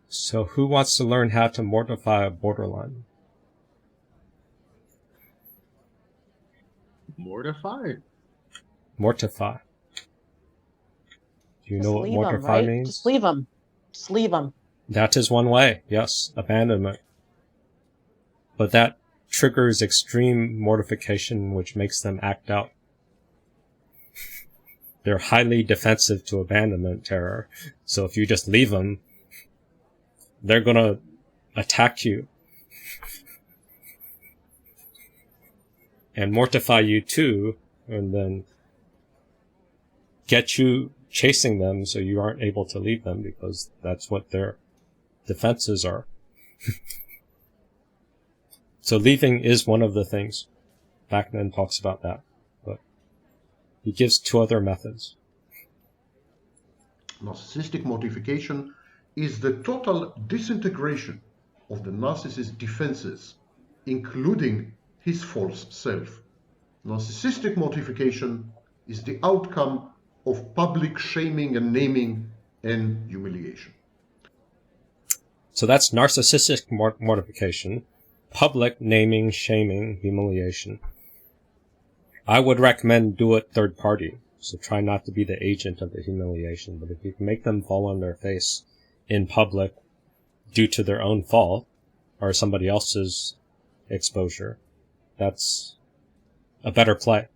So who wants to learn how to mortify a borderline? Mortify? Mortify. Do you know what Just leave mortify them, right? means? Just leave them. Just leave them. That is one way, yes, abandonment. But that triggers extreme mortification, which makes them act out. They're highly defensive to abandonment terror. So if you just leave them, they're gonna attack you and mortify you too, and then get you chasing them so you aren't able to leave them, because that's what their defenses are. So leaving is one of the things. Bachman talks about that, but he gives two other methods. Narcissistic mortification is the total disintegration of the narcissist's defenses, including his false self. Narcissistic mortification is the outcome of public shaming and naming and humiliation. So that's narcissistic mortification, public naming, shaming, humiliation. I would recommend do it third party. So try not to be the agent of the humiliation, but if you can make them fall on their face in public due to their own fault or somebody else's exposure, that's a better play.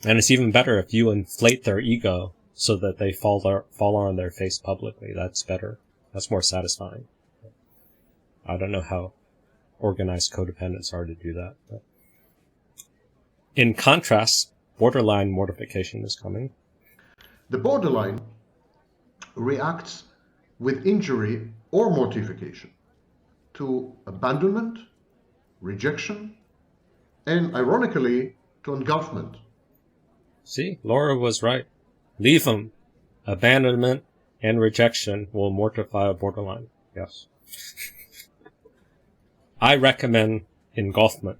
And it's even better if you inflate their ego so that they fall on their face publicly. That's better. That's more satisfying. I don't know how organized codependents are to do that. But in contrast, borderline mortification is coming. The borderline reacts with injury or mortification to abandonment, rejection, and ironically, to engulfment. See, Laura was right. Leave them. Abandonment and rejection will mortify a borderline. Yes. I recommend engulfment.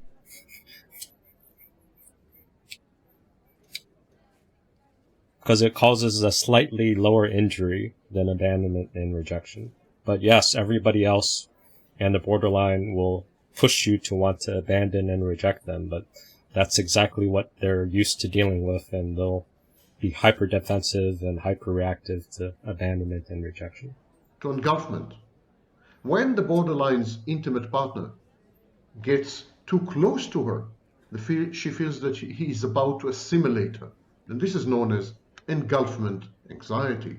because it causes a slightly lower injury than abandonment and rejection. But yes, everybody else and the borderline will push you to want to abandon and reject them, but that's exactly what they're used to dealing with, and they'll be hyper defensive and hyper reactive to abandonment and rejection. To engulfment. When the borderline's intimate partner gets too close to her, she feels that he is about to assimilate her. And this is known as engulfment anxiety.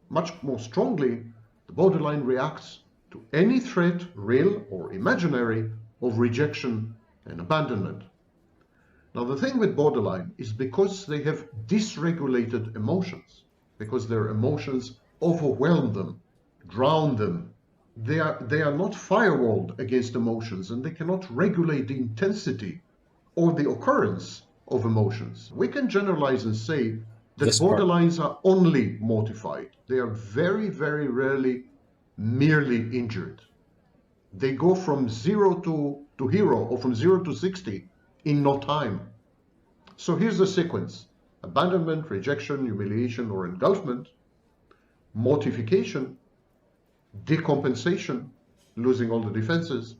Much more strongly, the borderline reacts to any threat, real or imaginary, of rejection and abandonment. Now, the thing with borderline is because they have dysregulated emotions, because their emotions overwhelm them, drown them. They are not firewalled against emotions, and they cannot regulate the intensity or the occurrence of emotions. We can generalize and say that borderlines are only mortified. They are very, very rarely merely injured. They go from 0 to hero, or from 0 to 60 in no time. So here's the sequence: abandonment, rejection, humiliation or engulfment, mortification, decompensation, losing all the defenses,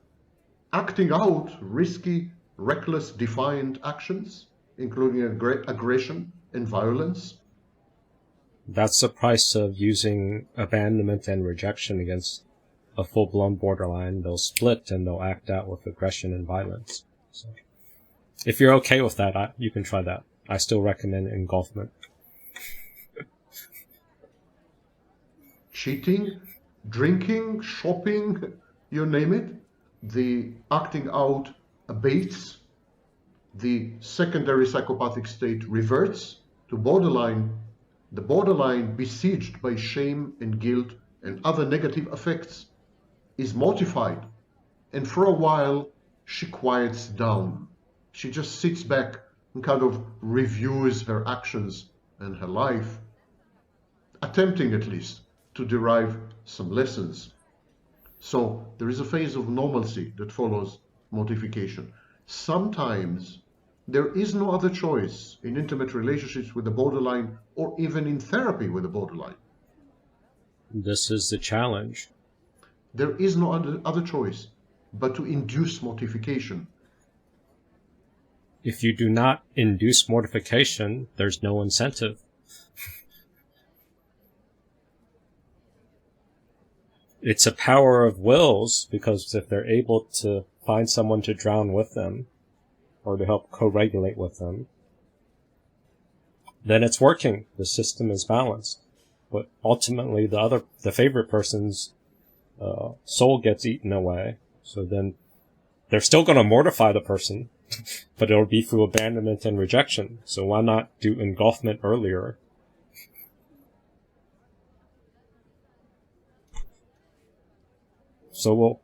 acting out risky, reckless, defiant actions, including aggression and violence. That's the price of using abandonment and rejection against a full-blown borderline. They'll split and they'll act out with aggression and violence. So, if you're okay with that, you can try that. I still recommend engulfment. Cheating, drinking, shopping, you name it. The acting out abates. The secondary psychopathic state reverts to borderline. The borderline, besieged by shame and guilt and other negative effects, is mortified, and for a while she quiets down. She just sits back and kind of reviews her actions and her life, attempting at least to derive some lessons. So there is a phase of normalcy that follows mortification. Sometimes there is no other choice in intimate relationships with the borderline, or even in therapy with the borderline. This is the challenge. There is no other choice but to induce mortification. If you do not induce mortification, there's no incentive. It's a power of wills, because if they're able to find someone to drown with them, or to help co-regulate with them, then it's working. The system is balanced. But ultimately, the favorite person's soul gets eaten away. So then they're still going to mortify the person, but it'll be through abandonment and rejection. So why not do engulfment earlier? So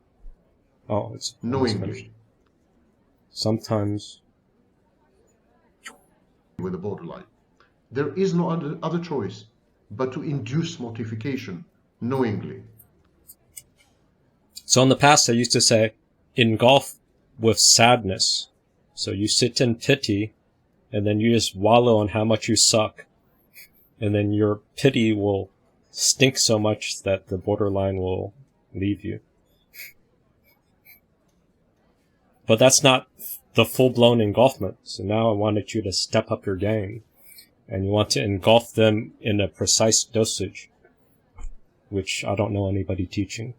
it's knowingly. Sometimes with the borderline, there is no other choice but to induce mortification knowingly. So in the past, I used to say, engulf with sadness. So you sit in pity, and then you just wallow on how much you suck. And then your pity will stink so much that the borderline will leave you. But that's not the full-blown engulfment. So now I wanted you to step up your game. And you want to engulf them in a precise dosage, which I don't know anybody teaching.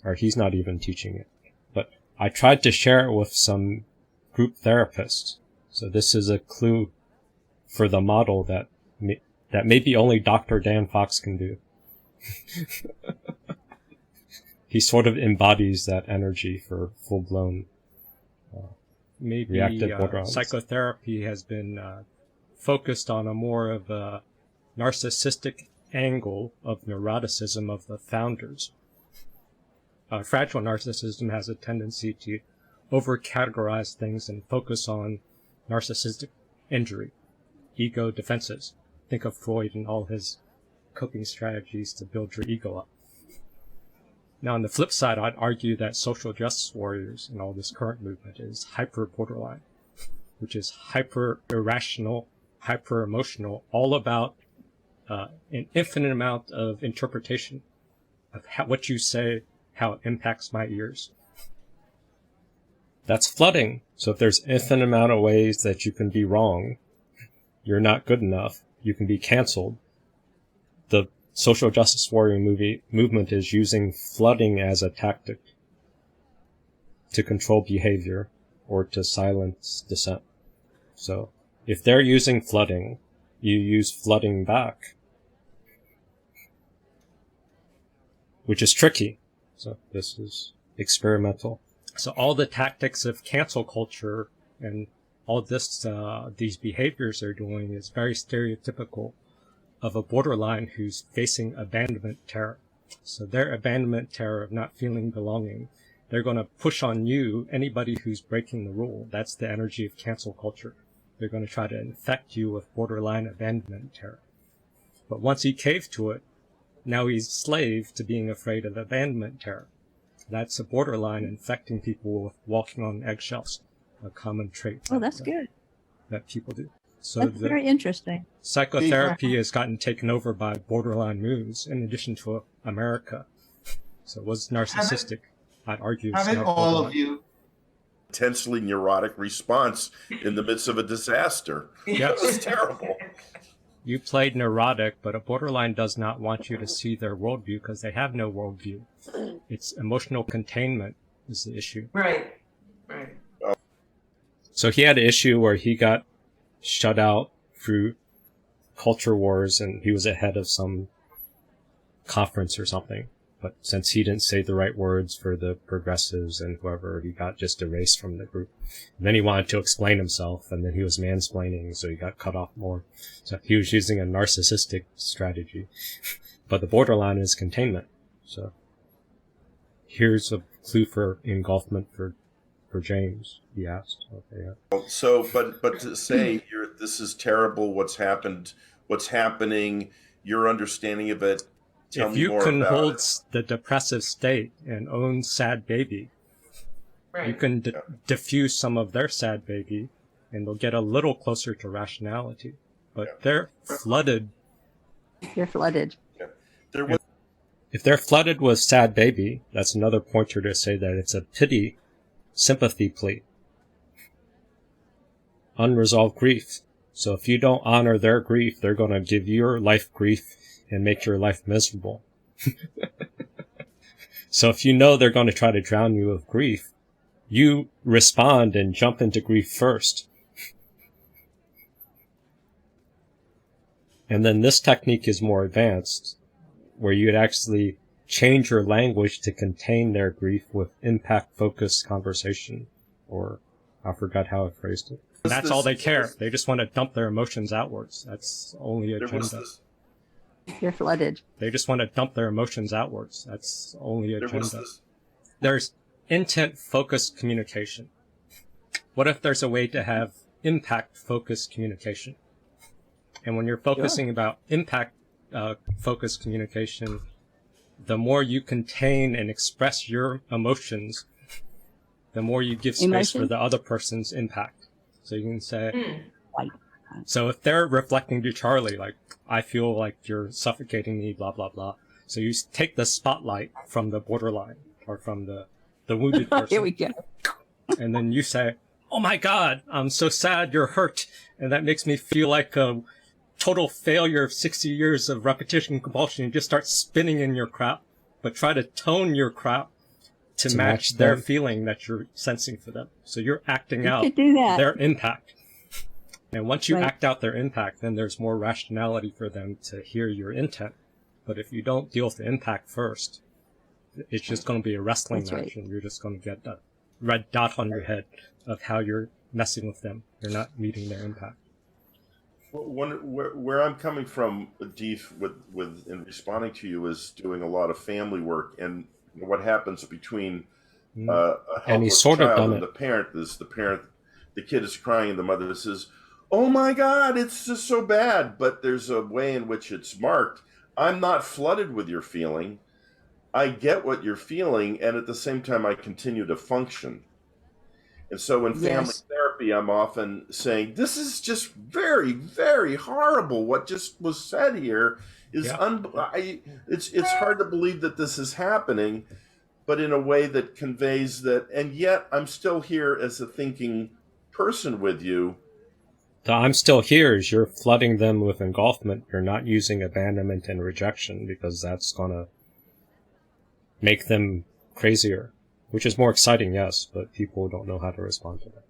Or he's not even teaching it. But I tried to share it with some group therapists. So this is a clue for the model that maybe only Dr. Dan Fox can do. He sort of embodies that energy for full-blown reactive borderlines. Psychotherapy has been focused on a more of a narcissistic angle of neuroticism of the founders. Fragile narcissism has a tendency to over-categorize things and focus on narcissistic injury, ego defenses. Think of Freud and all his coping strategies to build your ego up. Now, on the flip side, I'd argue that social justice warriors and all this current movement is hyper-borderline, which is hyper-irrational, hyper emotional, all about an infinite amount of interpretation of what you say, how it impacts my ears. That's flooding. So if there's infinite amount of ways that you can be wrong, you're not good enough, you can be canceled. The social justice warrior movement is using flooding as a tactic to control behavior or to silence dissent. So if they're using flooding, you use flooding back, which is tricky. So this is experimental. So all the tactics of cancel culture and all this, these behaviors they're doing is very stereotypical of a borderline who's facing abandonment terror. So their abandonment terror of not feeling belonging, they're going to push on you, anybody who's breaking the rule. That's the energy of cancel culture. They're going to try to infect you with borderline abandonment terror. But once he caved to it, now he's slave to being afraid of abandonment terror. That's a borderline infecting people with walking on eggshells, a common trait. Oh, that's good. That people do. So That's very interesting. Psychotherapy has gotten taken over by borderline moves in addition to America. So it was narcissistic. I'd argue. Haven't all of you intensely neurotic response in the midst of a disaster? Yes. It was terrible. You played neurotic, but a borderline does not want you to see their worldview because they have no worldview. It's emotional containment is the issue. Right. So he had an issue where he got shut out through culture wars and he was ahead of some conference or something. But since he didn't say the right words for the progressives and whoever, he got just erased from the group. And then he wanted to explain himself, and then he was mansplaining, so he got cut off more. So he was using a narcissistic strategy. But the borderline is containment. So here's a clue for engulfment for James, he asked. Okay, yeah. So, but to say this is terrible, what's happening, your understanding of it, tell if me you more can about hold it. the depressive state and own sad baby, Right. you can diffuse some of their sad baby, and they'll get a little closer to rationality. But they're flooded. You're flooded. If they're flooded with sad baby, that's another pointer to say that it's a pity, sympathy plea. Unresolved grief. So if you don't honor their grief, they're going to give your life grief and make your life miserable. So if you know they're going to try to drown you with grief, you respond and jump into grief first. And then this technique is more advanced, where you'd actually change your language to contain their grief with impact-focused conversation, or I forgot how I phrased it. That's all they care. They just want to dump their emotions outwards. That's the only agenda. You're flooded. They just want to dump their emotions outwards. That's the only agenda. There's intent-focused communication. What if there's a way to have impact-focused communication? And when you're focusing about impact-focused communication, the more you contain and express your emotions, the more you give space for the other person's impact. So you can say, so if they're reflecting to Charlie, like, I feel like you're suffocating me, blah, blah, blah. So you take the spotlight from the borderline or from the wounded person. Here we go. And then you say, oh my God, I'm so sad you're hurt. And that makes me feel like a total failure of 60 years of repetition compulsion. You just start spinning in your crap, but try to tone your crap to match their feeling that you're sensing for them. So you're acting out their impact. And once you act out their impact, then there's more rationality for them to hear your intent. But if you don't deal with the impact first, it's just going to be a wrestling match, and you're just going to get a red dot on your head of how you're messing with them. You're not meeting their impact. Where I'm coming from, Deef, with in responding to you, is doing a lot of family work, and what happens between a helpless child and the parent is the kid is crying, and the mother says, "Oh my God, it's just so bad." But there's a way in which it's marked. I'm not flooded with your feeling. I get what you're feeling, and at the same time, I continue to function. And so in family therapy, I'm often saying, this is just very, very horrible. What just was said here is it's hard to believe that this is happening, but in a way that conveys that, and yet I'm still here as a thinking person with you. The I'm still here is you're flooding them with engulfment. You're not using abandonment and rejection because that's going to make them crazier, which is more exciting, yes, but people don't know how to respond to that.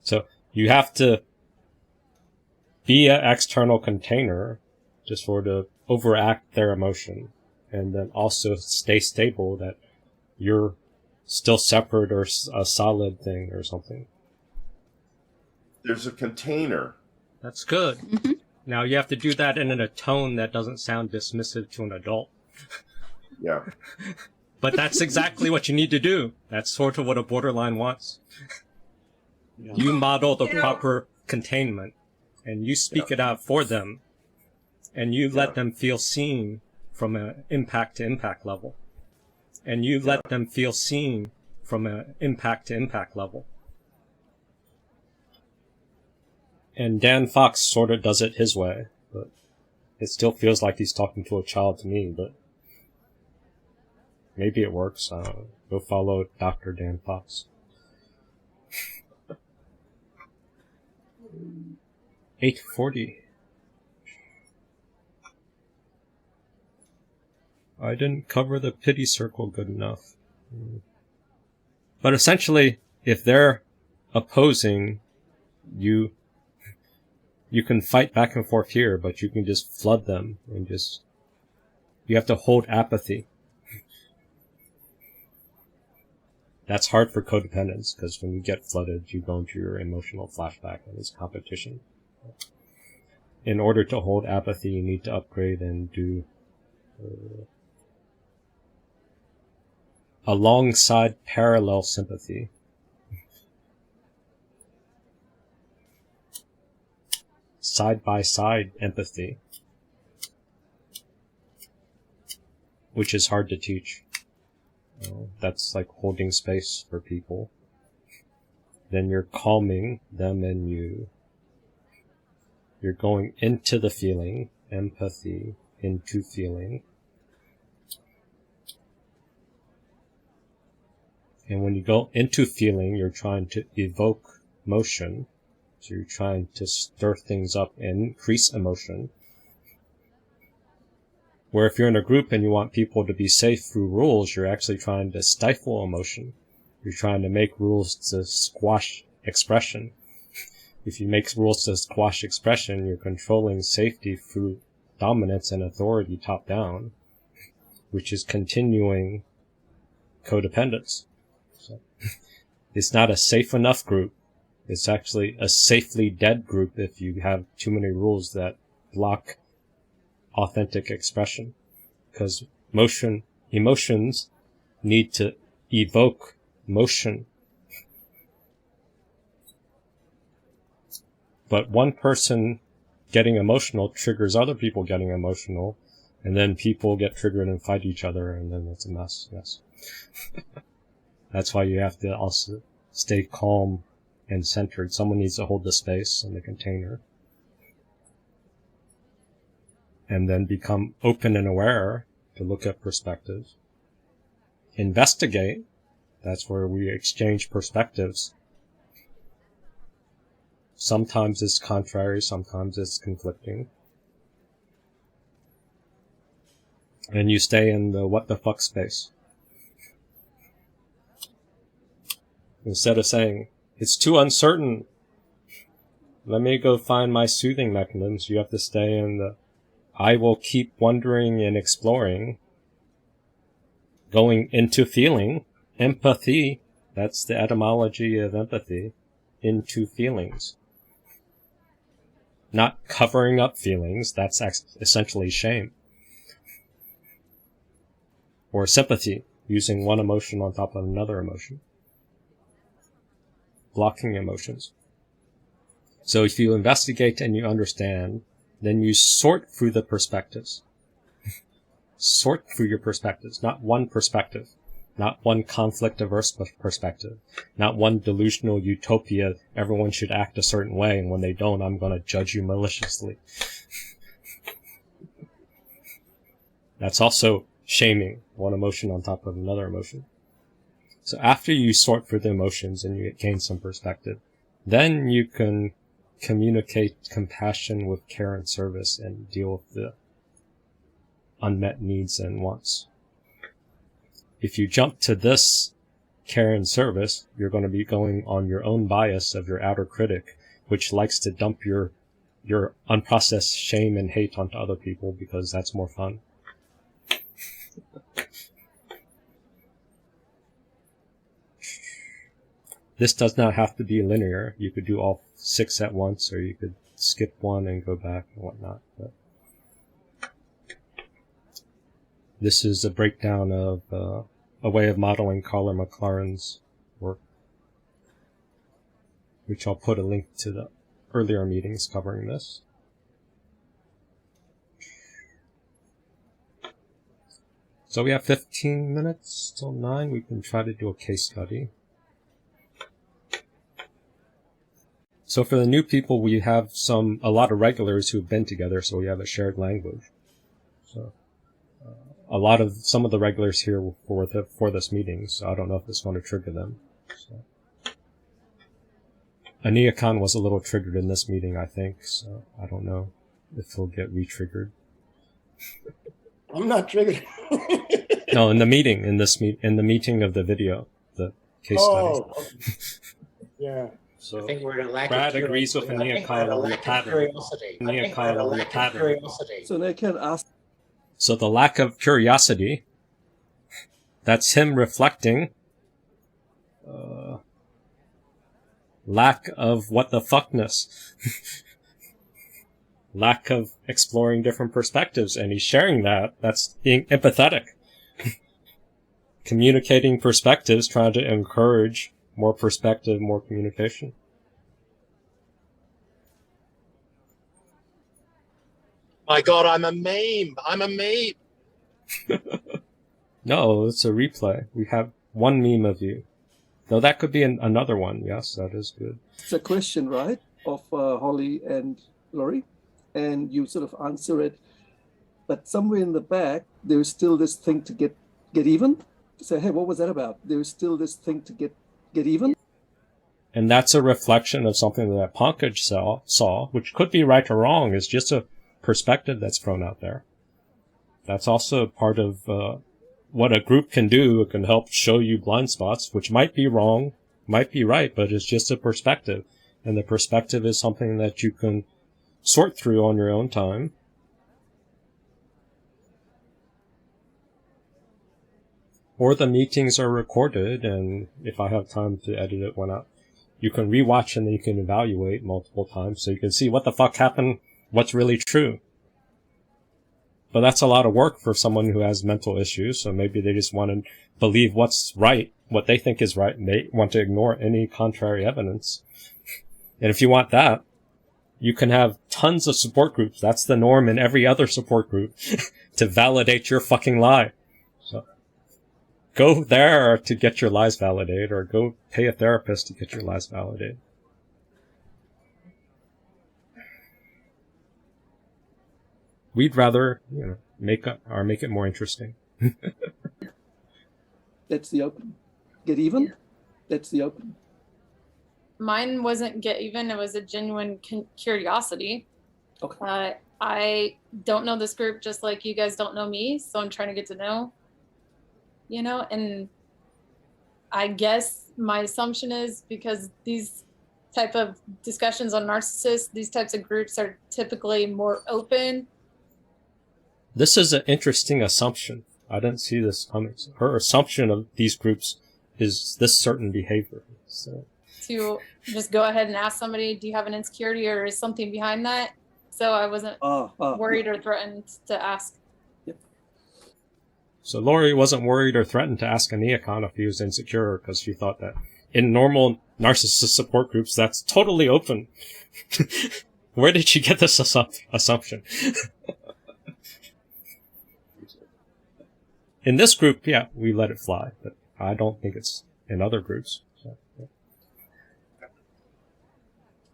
So you have to be an external container to sort of overact their emotion and then also stay stable that you're still separate or a solid thing or something. There's a container. That's good. Mm-hmm. Now you have to do that in a tone that doesn't sound dismissive to an adult. Yeah. But that's exactly what you need to do. That's sort of what a borderline wants. Yeah. You model the proper containment, and you speak it out for them, and you let them feel seen from an impact to impact level. And you let them feel seen from an impact to impact level. And Dan Fox sort of does it his way, but it still feels like he's talking to a child to me, but maybe it works. Go follow Dr. Dan Fox. 8:40. I didn't cover the pity circle good enough. But essentially, if they're opposing, you can fight back and forth here, but you can just flood them and you have to hold apathy. That's hard for codependents, because when you get flooded, you go into your emotional flashback and it's competition. In order to hold apathy, you need to upgrade and do alongside parallel sympathy. Side-by-side empathy, which is hard to teach. That's like holding space for people. Then you're calming them and you're going into the feeling, empathy, into feeling. And when you go into feeling, you're trying to evoke motion. So you're trying to stir things up and increase emotion. Where if you're in a group and you want people to be safe through rules, you're actually trying to stifle emotion. You're trying to make rules to squash expression. If you make rules to squash expression, you're controlling safety through dominance and authority top down, which is continuing codependence. So, it's not a safe enough group. It's actually a safely dead group if you have too many rules that block authentic expression. Because emotions need to evoke motion. But one person getting emotional triggers other people getting emotional, and then people get triggered and fight each other, and then it's a mess, yes. That's why you have to also stay calm and centered. Someone needs to hold the space in the container. And then become open and aware to look at perspectives. Investigate. That's where we exchange perspectives. Sometimes it's contrary, sometimes it's conflicting. And you stay in the what the fuck space. Instead of saying, it's too uncertain, let me go find my soothing mechanisms, you have to stay in the I will keep wondering and exploring, going into feeling, empathy, that's the etymology of empathy, into feelings. Not covering up feelings, that's essentially shame. Or sympathy, using one emotion on top of another emotion. Blocking emotions. So if you investigate and you understand, then you sort through the perspectives. Sort through your perspectives, not one perspective. Not one conflict-averse perspective. Not one delusional utopia, everyone should act a certain way, and when they don't, I'm going to judge you maliciously. That's also shaming, one emotion on top of another emotion. So after you sort through the emotions and you gain some perspective, then you can communicate compassion with care and service and deal with the unmet needs and wants. If you jump to this care and service, you're going to be going on your own bias of your outer critic, which likes to dump your unprocessed shame and hate onto other people because that's more fun. This does not have to be linear. You could do all 6 at once, or you could skip one and go back and whatnot. But this is a breakdown of a way of modeling Carla McLaren's work, which I'll put a link to the earlier meetings covering this. So we have 15 minutes till 9. We can try to do a case study. So for the new people, we have a lot of regulars who've been together, so we have a shared language. So some of the regulars here were for this meeting, so I don't know if it's going to trigger them. So. Ania-Khan was a little triggered in this meeting, I think, so I don't know if he'll get re-triggered. I'm not triggered. No, in the meeting, in the meeting of the video, the case study. Okay. Yeah. So I think we're in a lack Brad of agrees with Ania-Khan on the pattern. So they can ask. So the lack of curiosity, that's him reflecting lack of what the fuckness. Lack of exploring different perspectives, and he's sharing that. That's being empathetic. Communicating perspectives, trying to encourage more perspective, more communication. My God, I'm a meme. I'm a meme. No, it's a replay. We have one meme of you. Though that could be another one. Yes, that is good. It's a question, right, of Holly and Laurie, and you sort of answer it. But somewhere in the back, there's still this thing to get even. Say, hey, what was that about? There's still this thing to get even. And that's a reflection of something that Pankaj saw, which could be right or wrong. It's just a perspective that's thrown out there. That's also part of what a group can do. It can help show you blind spots, which might be wrong, might be right, but it's just a perspective. And the perspective is something that you can sort through on your own time. Or the meetings are recorded, and if I have time to edit it when you can rewatch and then you can evaluate multiple times so you can see what the fuck happened, what's really true. But that's a lot of work for someone who has mental issues, so maybe they just want to believe what's right, what they think is right, and they want to ignore any contrary evidence. And if you want that, you can have tons of support groups. That's the norm in every other support group to validate your fucking lie. So go there to get your lies validated, or go pay a therapist to get your lies validated. We'd rather, make it more interesting. That's the open. Get even? That's the open. Mine wasn't get even. It was a genuine curiosity. Okay. I don't know this group just like you guys don't know me, so I'm trying to get to know, and I guess my assumption is because these type of discussions on narcissists, these types of groups are typically more open. This is an interesting assumption. I didn't see this coming. Her assumption of these groups is this certain behavior. So. To just go ahead and ask somebody, do you have an insecurity or is something behind that? So I wasn't worried or threatened to ask. Yep. So Laurie wasn't worried or threatened to ask Ania-Khan if he was insecure because she thought that in normal narcissist support groups, that's totally open. Where did she get this assumption? In this group, yeah, we let it fly. But I don't think it's in other groups. So, yeah.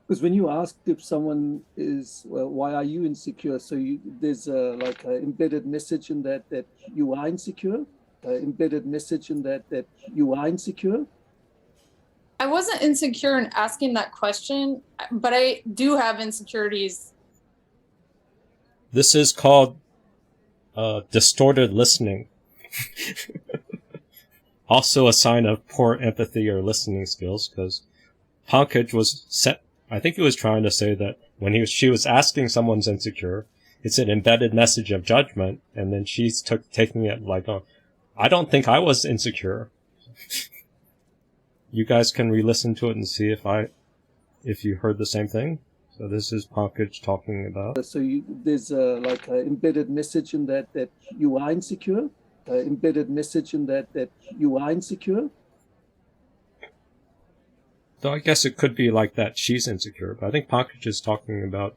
Because when you asked if someone is, well, why are you insecure? So there's like an embedded message in that you are insecure. Embedded message in that you are insecure. I wasn't insecure in asking that question, but I do have insecurities. This is called distorted listening. Also a sign of poor empathy or listening skills, because Pankaj was set. I think he was trying to say that when she was asking someone's insecure, it's an embedded message of judgment, and then she's taking it like, oh, I don't think I was insecure. You guys can re-listen to it and see if you heard the same thing. So this is Pankaj talking about. So there's like an embedded message in that you are insecure. Embedded message in that you are insecure. So I guess it could be like that she's insecure, but I think Pankaj is talking about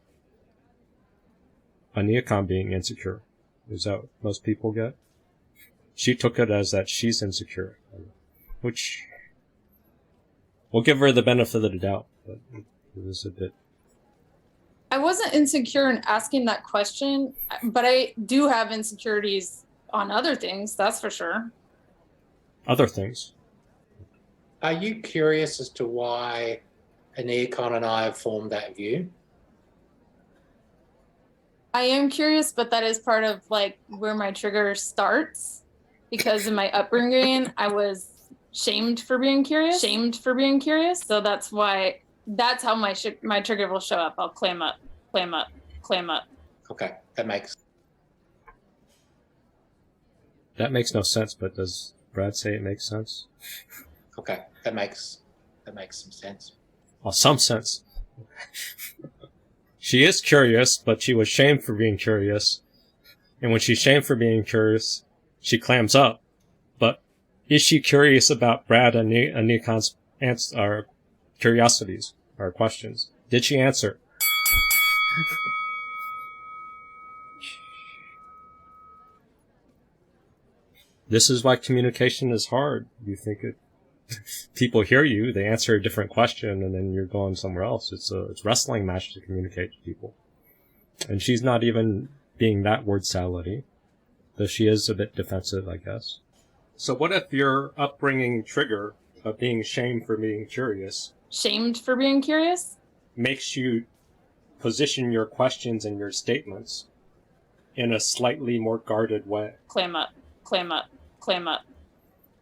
a neocon being insecure. Is that what most people get? She took it as that she's insecure, which we'll give her the benefit of the doubt, but it was a bit. I wasn't insecure in asking that question, but I do have insecurities on other things, that's for sure. Other things? Are you curious as to why a neocon and I have formed that view? I am curious, but that is part of like where my trigger starts, because in my upbringing, I was shamed for being curious. So that's how my trigger will show up. I'll claim up. Okay, that makes no sense, but does Brad say it makes sense? Okay, that makes some sense. Well, some sense. She is curious, but she was shamed for being curious. And when she's shamed for being curious, she clams up. But is she curious about Brad and Nikon's curiosities or questions? Did she answer? This is why communication is hard. You think people hear you, they answer a different question, and then you're going somewhere else. It's a wrestling match to communicate to people. And she's not even being that word salady, though she is a bit defensive, I guess. So what if your upbringing trigger of being shamed for being curious makes you position your questions and your statements in a slightly more guarded way? Claim up.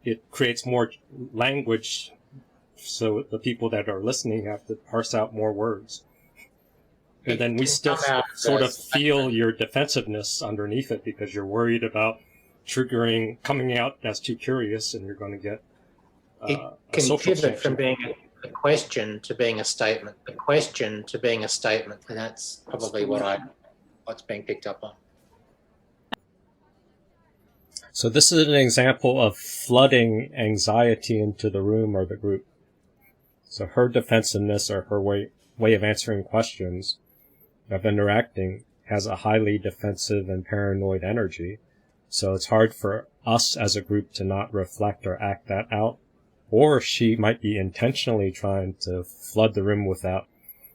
It creates more language, so the people that are listening have to parse out more words. And then we still sort of feel your defensiveness underneath it, because you're worried about coming out as too curious, and you're going to get it can pivot from being a question to being a statement. And that's probably what's being picked up on. So this is an example of flooding anxiety into the room or the group. So her defensiveness or her way of answering questions, of interacting, has a highly defensive and paranoid energy. So it's hard for us as a group to not reflect or act that out. Or she might be intentionally trying to flood the room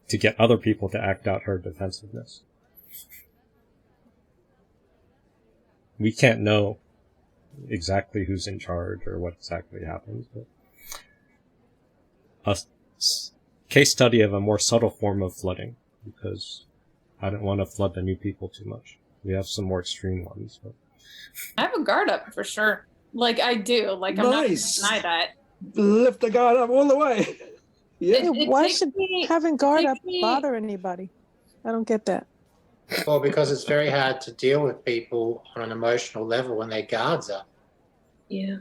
to get other people to act out her defensiveness. We can't know exactly who's in charge or what exactly happens, but a case study of a more subtle form of flooding, because I don't want to flood the new people too much. We have some more extreme ones. But I have a guard up for sure. Like I do. Like I'm not going to deny that. Lift the guard up all the way. Yeah. Why should having guard up bother anybody? I don't get that. Well, because it's very hard to deal with people on an emotional level when their guards up. Yeah.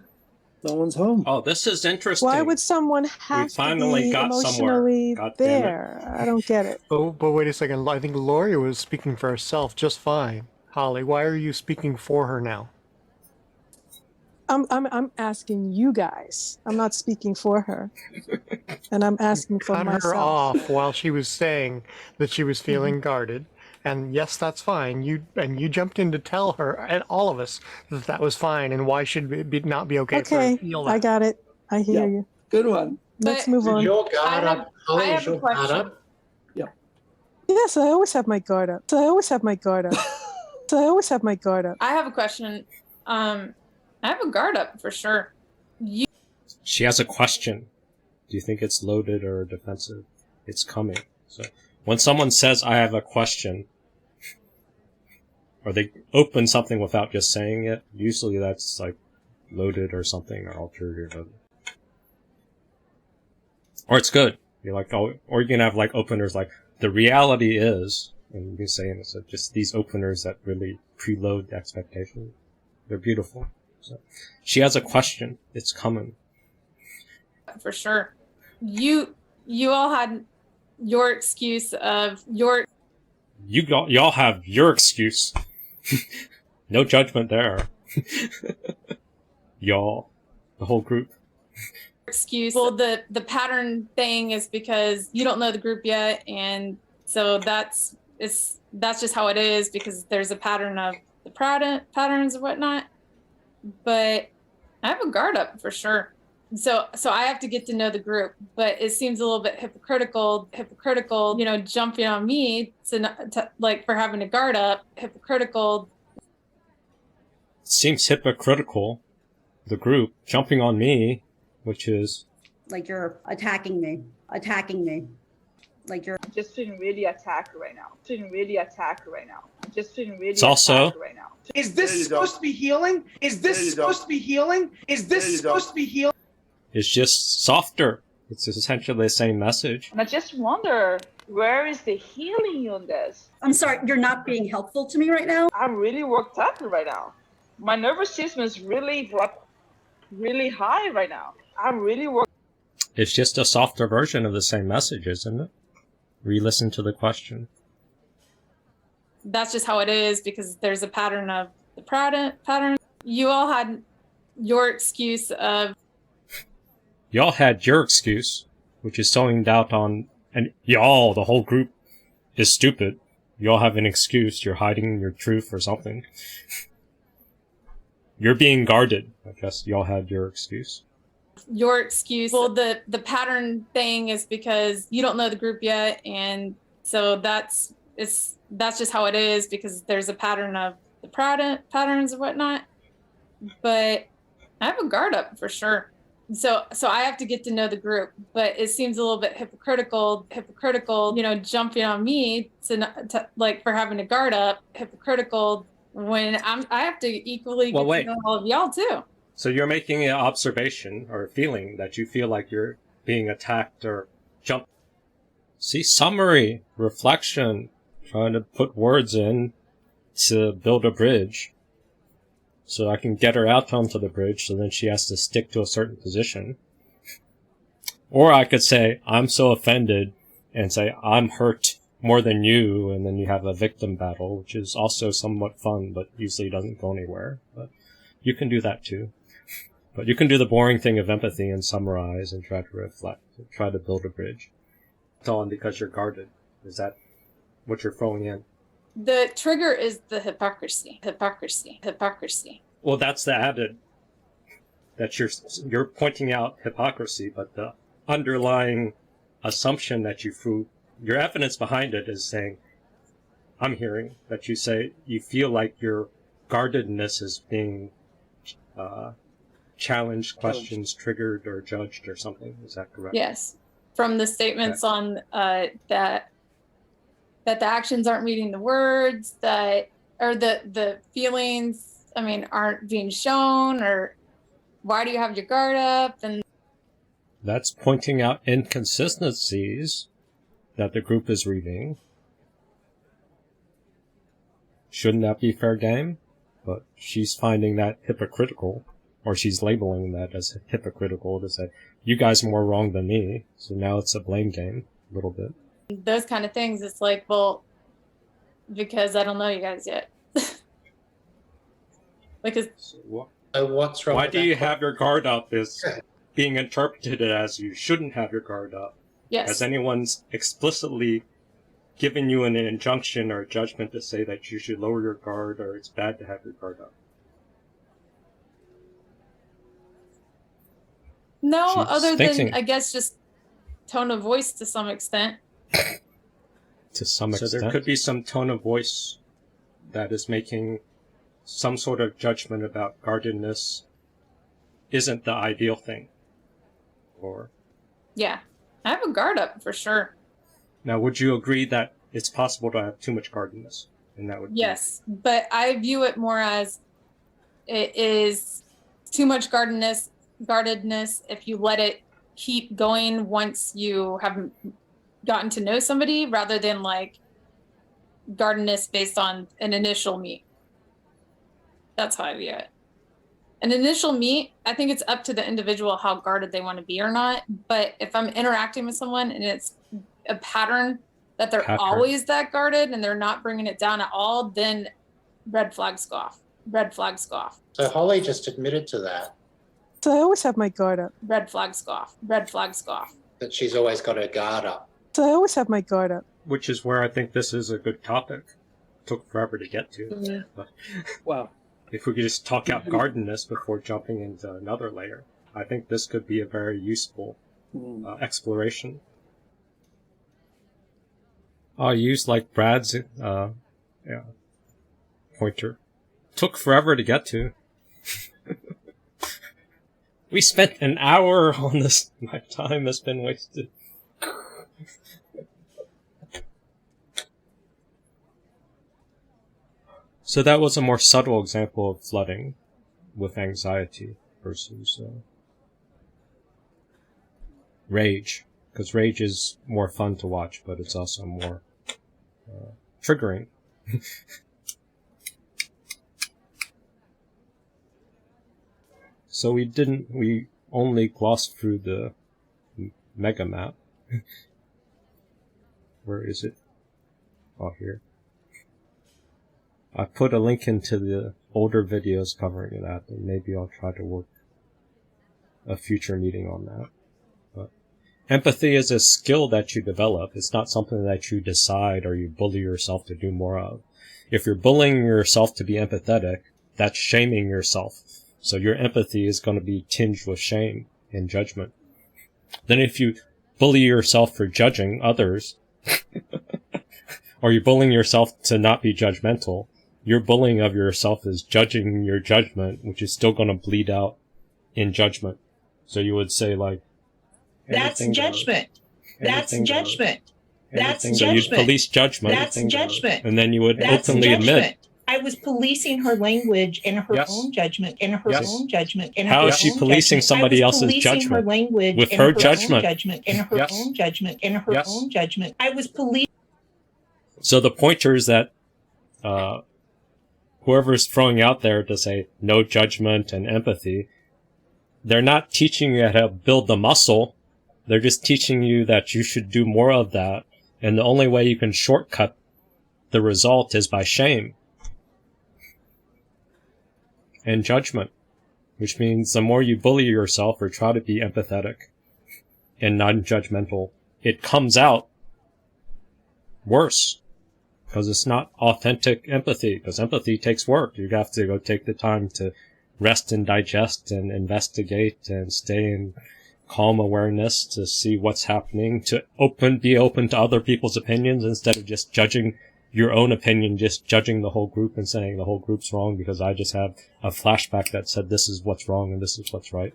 No one's home. Oh, this is interesting. Why would someone have to be emotionally there? I don't get it. But wait a second. I think Lori was speaking for herself just fine. Holly, why are you speaking for her now? I'm asking you guys. I'm not speaking for her. And I'm asking for myself. Cut her off while she was saying that she was feeling guarded, And yes, that's fine. You jumped in to tell her and all of us that that was fine, and why should it not be okay, for her Okay, to feel that? I got it. I hear you. Good one. Let's move on. Your guard up, Holly. I Is have a your guard question. up? Yes, I always have my guard up. So I always have my guard up. So I always have my guard up. I have a question. I have a guard up for sure. She has a question. Do you think it's loaded or defensive? It's coming. So when someone says, I have a question, or they open something without just saying it, usually that's like loaded or something, or ulterior motive. Or it's good. You're like, oh, or you can have like openers like, the reality is, and you can say it's just these openers that really preload the expectation. They're beautiful. So, she has a question. It's coming. For sure. You all had your excuse of your... Y'all have your excuse. No judgment there. Y'all. The whole group. Excuse. Well, the pattern thing is because you don't know the group yet, and so that's just how it is, because there's a pattern of the patterns and whatnot. But I have a guard up for sure. So I have to get to know the group, but it seems a little bit hypocritical, jumping on me to like for having a guard up, hypocritical. It seems hypocritical, the group jumping on me, which is like you're attacking me, like you're just feeling really attacked right now. It's also right now. Is this supposed to be healing? Is this supposed to be healing? Is this supposed to be healing? It's just softer. It's essentially the same message. And I just wonder, where is the healing on this? I'm sorry, you're not being helpful to me right now. I'm really worked up right now. My nervous system is really high right now. I'm really worked. It's just a softer version of the same message, isn't it? Re-listen to the question. That's just how it is, because there's a pattern of the pattern. You all had your excuse of... Y'all had your excuse, which is sowing doubt on... And y'all, the whole group, is stupid. Y'all have an excuse. You're hiding your truth or something. You're being guarded. I guess y'all had your excuse. Your excuse. Well, the pattern thing is because you don't know the group yet, and so that's just how it is, because there's a pattern of the patterns and whatnot. But I have a guard up for sure. So I have to get to know the group, but it seems a little bit hypocritical, jumping on me to like for having a guard up, hypocritical when I have to equally get to know all of y'all too. So you're making an observation or a feeling that you feel like you're being attacked or jumped. See, summary, reflection, trying to put words in to build a bridge. So I can get her out onto the bridge, so then she has to stick to a certain position. Or I could say, I'm so offended, and say, I'm hurt more than you, and then you have a victim battle, which is also somewhat fun, but usually doesn't go anywhere. But you can do that too. But you can do the boring thing of empathy and summarize and try to reflect, try to build a bridge. It's all because you're guarded. Is that what you're throwing in? The trigger is the hypocrisy. Well, that's the added. That you're pointing out hypocrisy, but the underlying assumption that you threw, your evidence behind it is saying, I'm hearing that you say you feel like your guardedness is being challenged, questions, triggered, or judged, or something. Is that correct? Yes, from the statements on that the actions aren't meeting the words, or the feelings, aren't being shown, or why do you have your guard up? And that's pointing out inconsistencies that the group is reading. Shouldn't that be fair game? But she's finding that hypocritical, or she's labeling that as hypocritical to say, you guys are more wrong than me. So now it's a blame game, a little bit. those kind of things, it's like, well, because I don't know you guys yet. Because what's wrong? Why do you have your guard up is being interpreted as you shouldn't have your guard up. Yes. Has anyone's explicitly given you an injunction or a judgment to say that you should lower your guard or it's bad to have your guard up. No, She's other thinking. than, I guess, just tone of voice to some extent. To some extent. So there could be some tone of voice that is making some sort of judgment about guardedness isn't the ideal thing. Or Yeah, I have a guard up for sure. now, would you agree that it's possible to have too much guardedness? And that would Yes, but I view it more as it is too much guardedness if you let it keep going once you have gotten to know somebody, rather than like guardedness based on an initial meet. That's how I view it. An initial meet, I think it's up to the individual how guarded they want to be or not. But if I'm interacting with someone and it's a pattern that they're always that guarded and they're not bringing it down at all, then red flags go off. Red flags go off. So Holly just admitted to that. So I always have my guard up. Red flags go off. Red flags go off. That she's always got her guard up. So I always have my guard up. Which is where I think this is a good topic. Took forever to get to. Yeah. But Wow. if we could just talk out guardedness before jumping into another layer, I think this could be a very useful exploration. I'll use like Brad's pointer. Took forever to get to. We spent an hour on this. My time has been wasted. So that was a more subtle example of flooding with anxiety versus rage. Because rage is more fun to watch, but it's also more triggering. So we only glossed through the mega map. Where is it? Oh, here. I put a link into the older videos covering that, and maybe I'll try to work a future meeting on that. But empathy is a skill that you develop. It's not something that you decide or you bully yourself to do more of. If you're bullying yourself to be empathetic, that's shaming yourself. So your empathy is going to be tinged with shame and judgment. Then if you bully yourself for judging others, or you're bullying yourself to not be judgmental, your bullying of yourself is judging your judgment, which is still going to bleed out in judgment. So you would say like, that's judgment. That's judgment. That's judgment. So you'd police judgment. That's judgment. And then you would openly admit. I was policing her language in her own judgment, in her own judgment. In her How is she policing somebody else's judgment? Her language with in her judgment. judgment. In her own judgment. In her own judgment. I was policing. So the pointers that whoever's throwing out there to say no judgment and empathy, they're not teaching you how to build the muscle. They're just teaching you that you should do more of that. And the only way you can shortcut the result is by shame and judgment, which means the more you bully yourself or try to be empathetic and non-judgmental, it comes out worse because it's not authentic empathy, because empathy takes work. You have to go take the time to rest and digest and investigate and stay in calm awareness to see what's happening, to be open to other people's opinions instead of just judging your own opinion, just judging the whole group and saying the whole group's wrong because I just have a flashback that said this is what's wrong and this is what's right.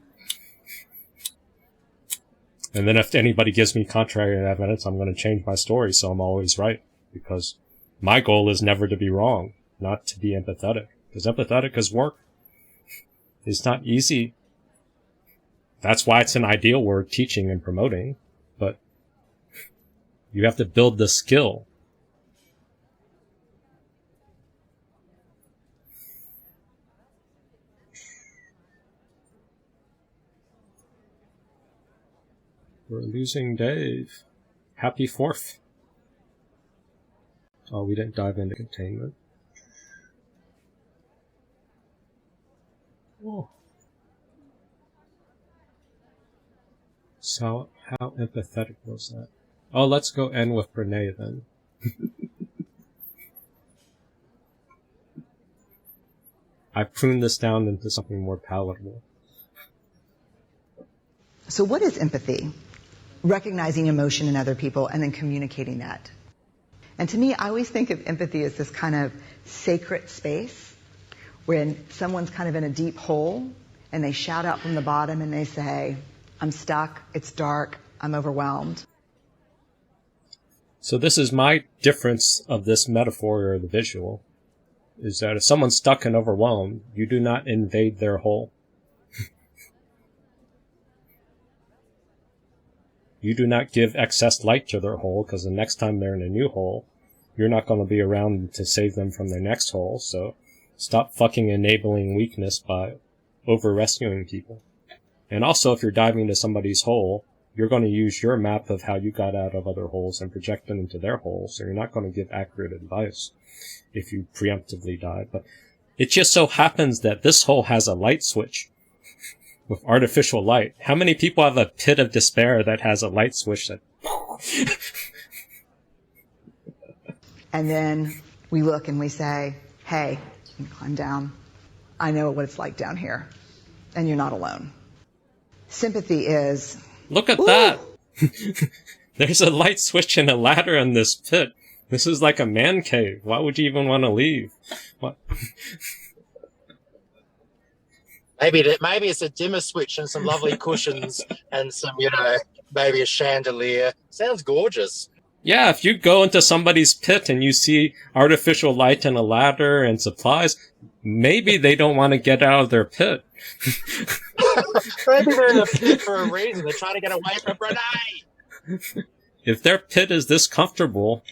And then if anybody gives me contrary evidence, I'm going to change my story so I'm always right, because my goal is never to be wrong, not to be empathetic, because empathetic is work. It's not easy. That's why it's an ideal word, teaching and promoting, but you have to build the skill. We're losing Dave. Happy 4th. Oh, we didn't dive into containment. Oh. So, how empathetic was that? Oh, let's go end with Renee then. I've pruned this down into something more palatable. So what is empathy? Recognizing emotion in other people and then communicating that. And to me, I always think of empathy as this kind of sacred space when someone's kind of in a deep hole and they shout out from the bottom and they say, I'm stuck, it's dark, I'm overwhelmed. So this is my difference of this metaphor or the visual, is that if someone's stuck and overwhelmed, you do not invade their hole. You do not give excess light to their hole, because the next time they're in a new hole, you're not going to be around to save them from their next hole, so stop fucking enabling weakness by over-rescuing people. And also, if you're diving into somebody's hole, you're going to use your map of how you got out of other holes and project them into their hole, so you're not going to give accurate advice if you preemptively dive. But it just so happens that this hole has a light switch with artificial light. How many people have a pit of despair that has a light switch that... And then we look and we say, hey, you can climb down. I know what it's like down here. And you're not alone. Sympathy is... Look at that! There's a light switch and a ladder in this pit. This is like a man cave. Why would you even want to leave? What? Maybe it's a dimmer switch and some lovely cushions and some, maybe a chandelier. Sounds gorgeous. Yeah, if you go into somebody's pit and you see artificial light and a ladder and supplies, maybe they don't want to get out of their pit. Maybe they're in a pit for a reason. They're trying to get away from Brunei. If their pit is this comfortable,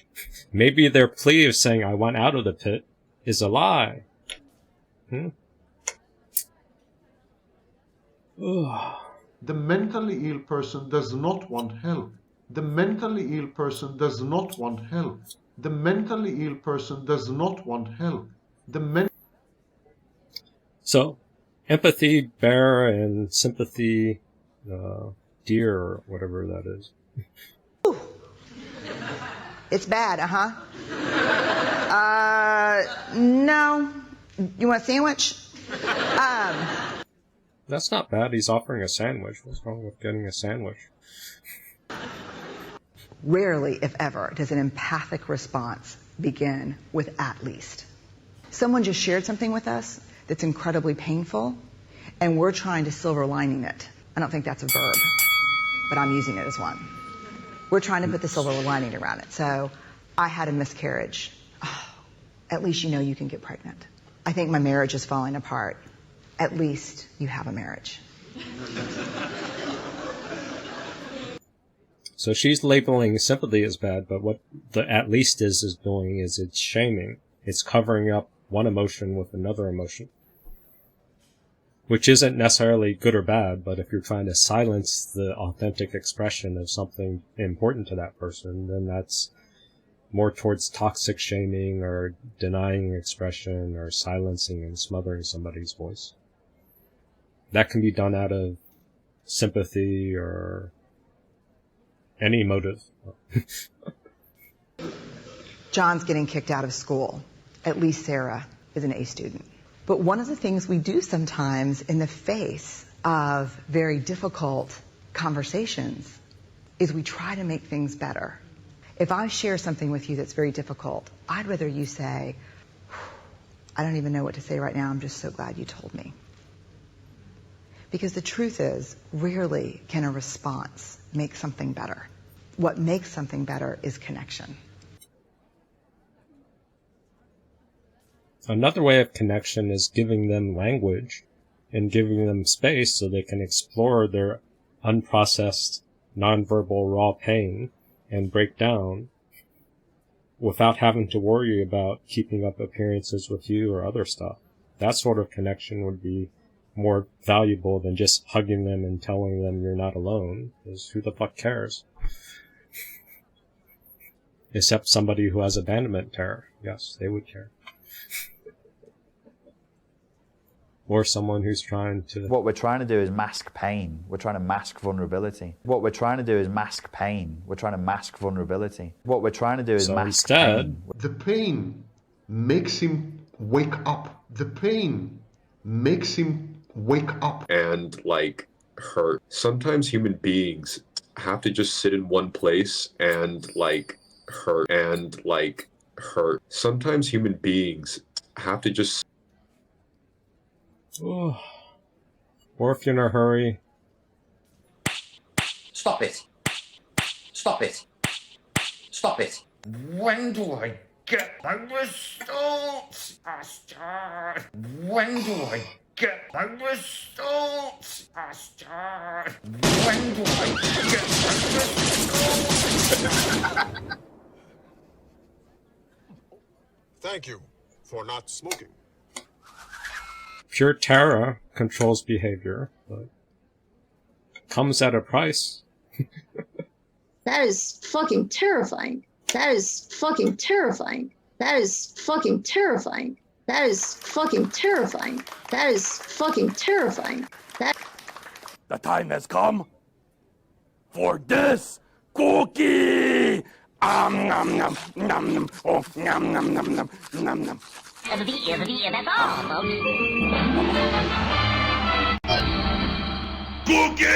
maybe their plea of saying, I want out of the pit, is a lie. The mentally ill person does not want help. The mentally ill person does not want help. The mentally ill person does not want help. So, empathy, bear, and sympathy, deer, or whatever that is. It's bad, no. You want a sandwich? That's not bad. He's offering a sandwich. What's wrong with getting a sandwich? Rarely, if ever, does an empathic response begin with at least. Someone just shared something with us that's incredibly painful, and we're trying to silver lining it. I don't think that's a verb, but I'm using it as one. We're trying to put the silver lining around it. So, I had a miscarriage. Oh, at least you know you can get pregnant. I think my marriage is falling apart. At least you have a marriage. So she's labeling sympathy as bad, but what the at least is doing is it's shaming. It's covering up one emotion with another emotion. Which isn't necessarily good or bad, but if you're trying to silence the authentic expression of something important to that person, then that's more towards toxic shaming or denying expression or silencing and smothering somebody's voice. That can be done out of sympathy or any motive. John's getting kicked out of school. At least Sarah is an A student. But one of the things we do sometimes in the face of very difficult conversations is we try to make things better. If I share something with you that's very difficult, I'd rather you say, I don't even know what to say right now, I'm just so glad you told me. Because the truth is, rarely can a response make something better. What makes something better is connection. Another way of connection is giving them language and giving them space so they can explore their unprocessed, nonverbal, raw pain and break down without having to worry about keeping up appearances with you or other stuff. That sort of connection would be more valuable than just hugging them and telling them you're not alone, because who the fuck cares? Except somebody who has abandonment terror. Yes, they would care. or someone who's trying to... What we're trying to do is mask pain. We're trying to mask vulnerability. What we're trying to do is mask pain. We're trying to mask vulnerability. What we're trying to do is mask pain. The pain makes him wake up. The pain makes him wake up. And like hurt. Sometimes human beings have to just sit in one place and like hurt and like hurt. Sometimes human beings have to just... Or if you're in a hurry. Stop it. Stop it. Stop it. When do I get my results, bastard? When do I get my results, bastard? When do I get my results? Thank you for not smoking. Pure terror controls behavior, but comes at a price. That is fucking terrifying. That is fucking terrifying. That is fucking terrifying. That is fucking terrifying. That is fucking terrifying. That. The time has come for this cookie. Nom nom nom nom. Oh, nom nom nom nom nom nom. Cookie!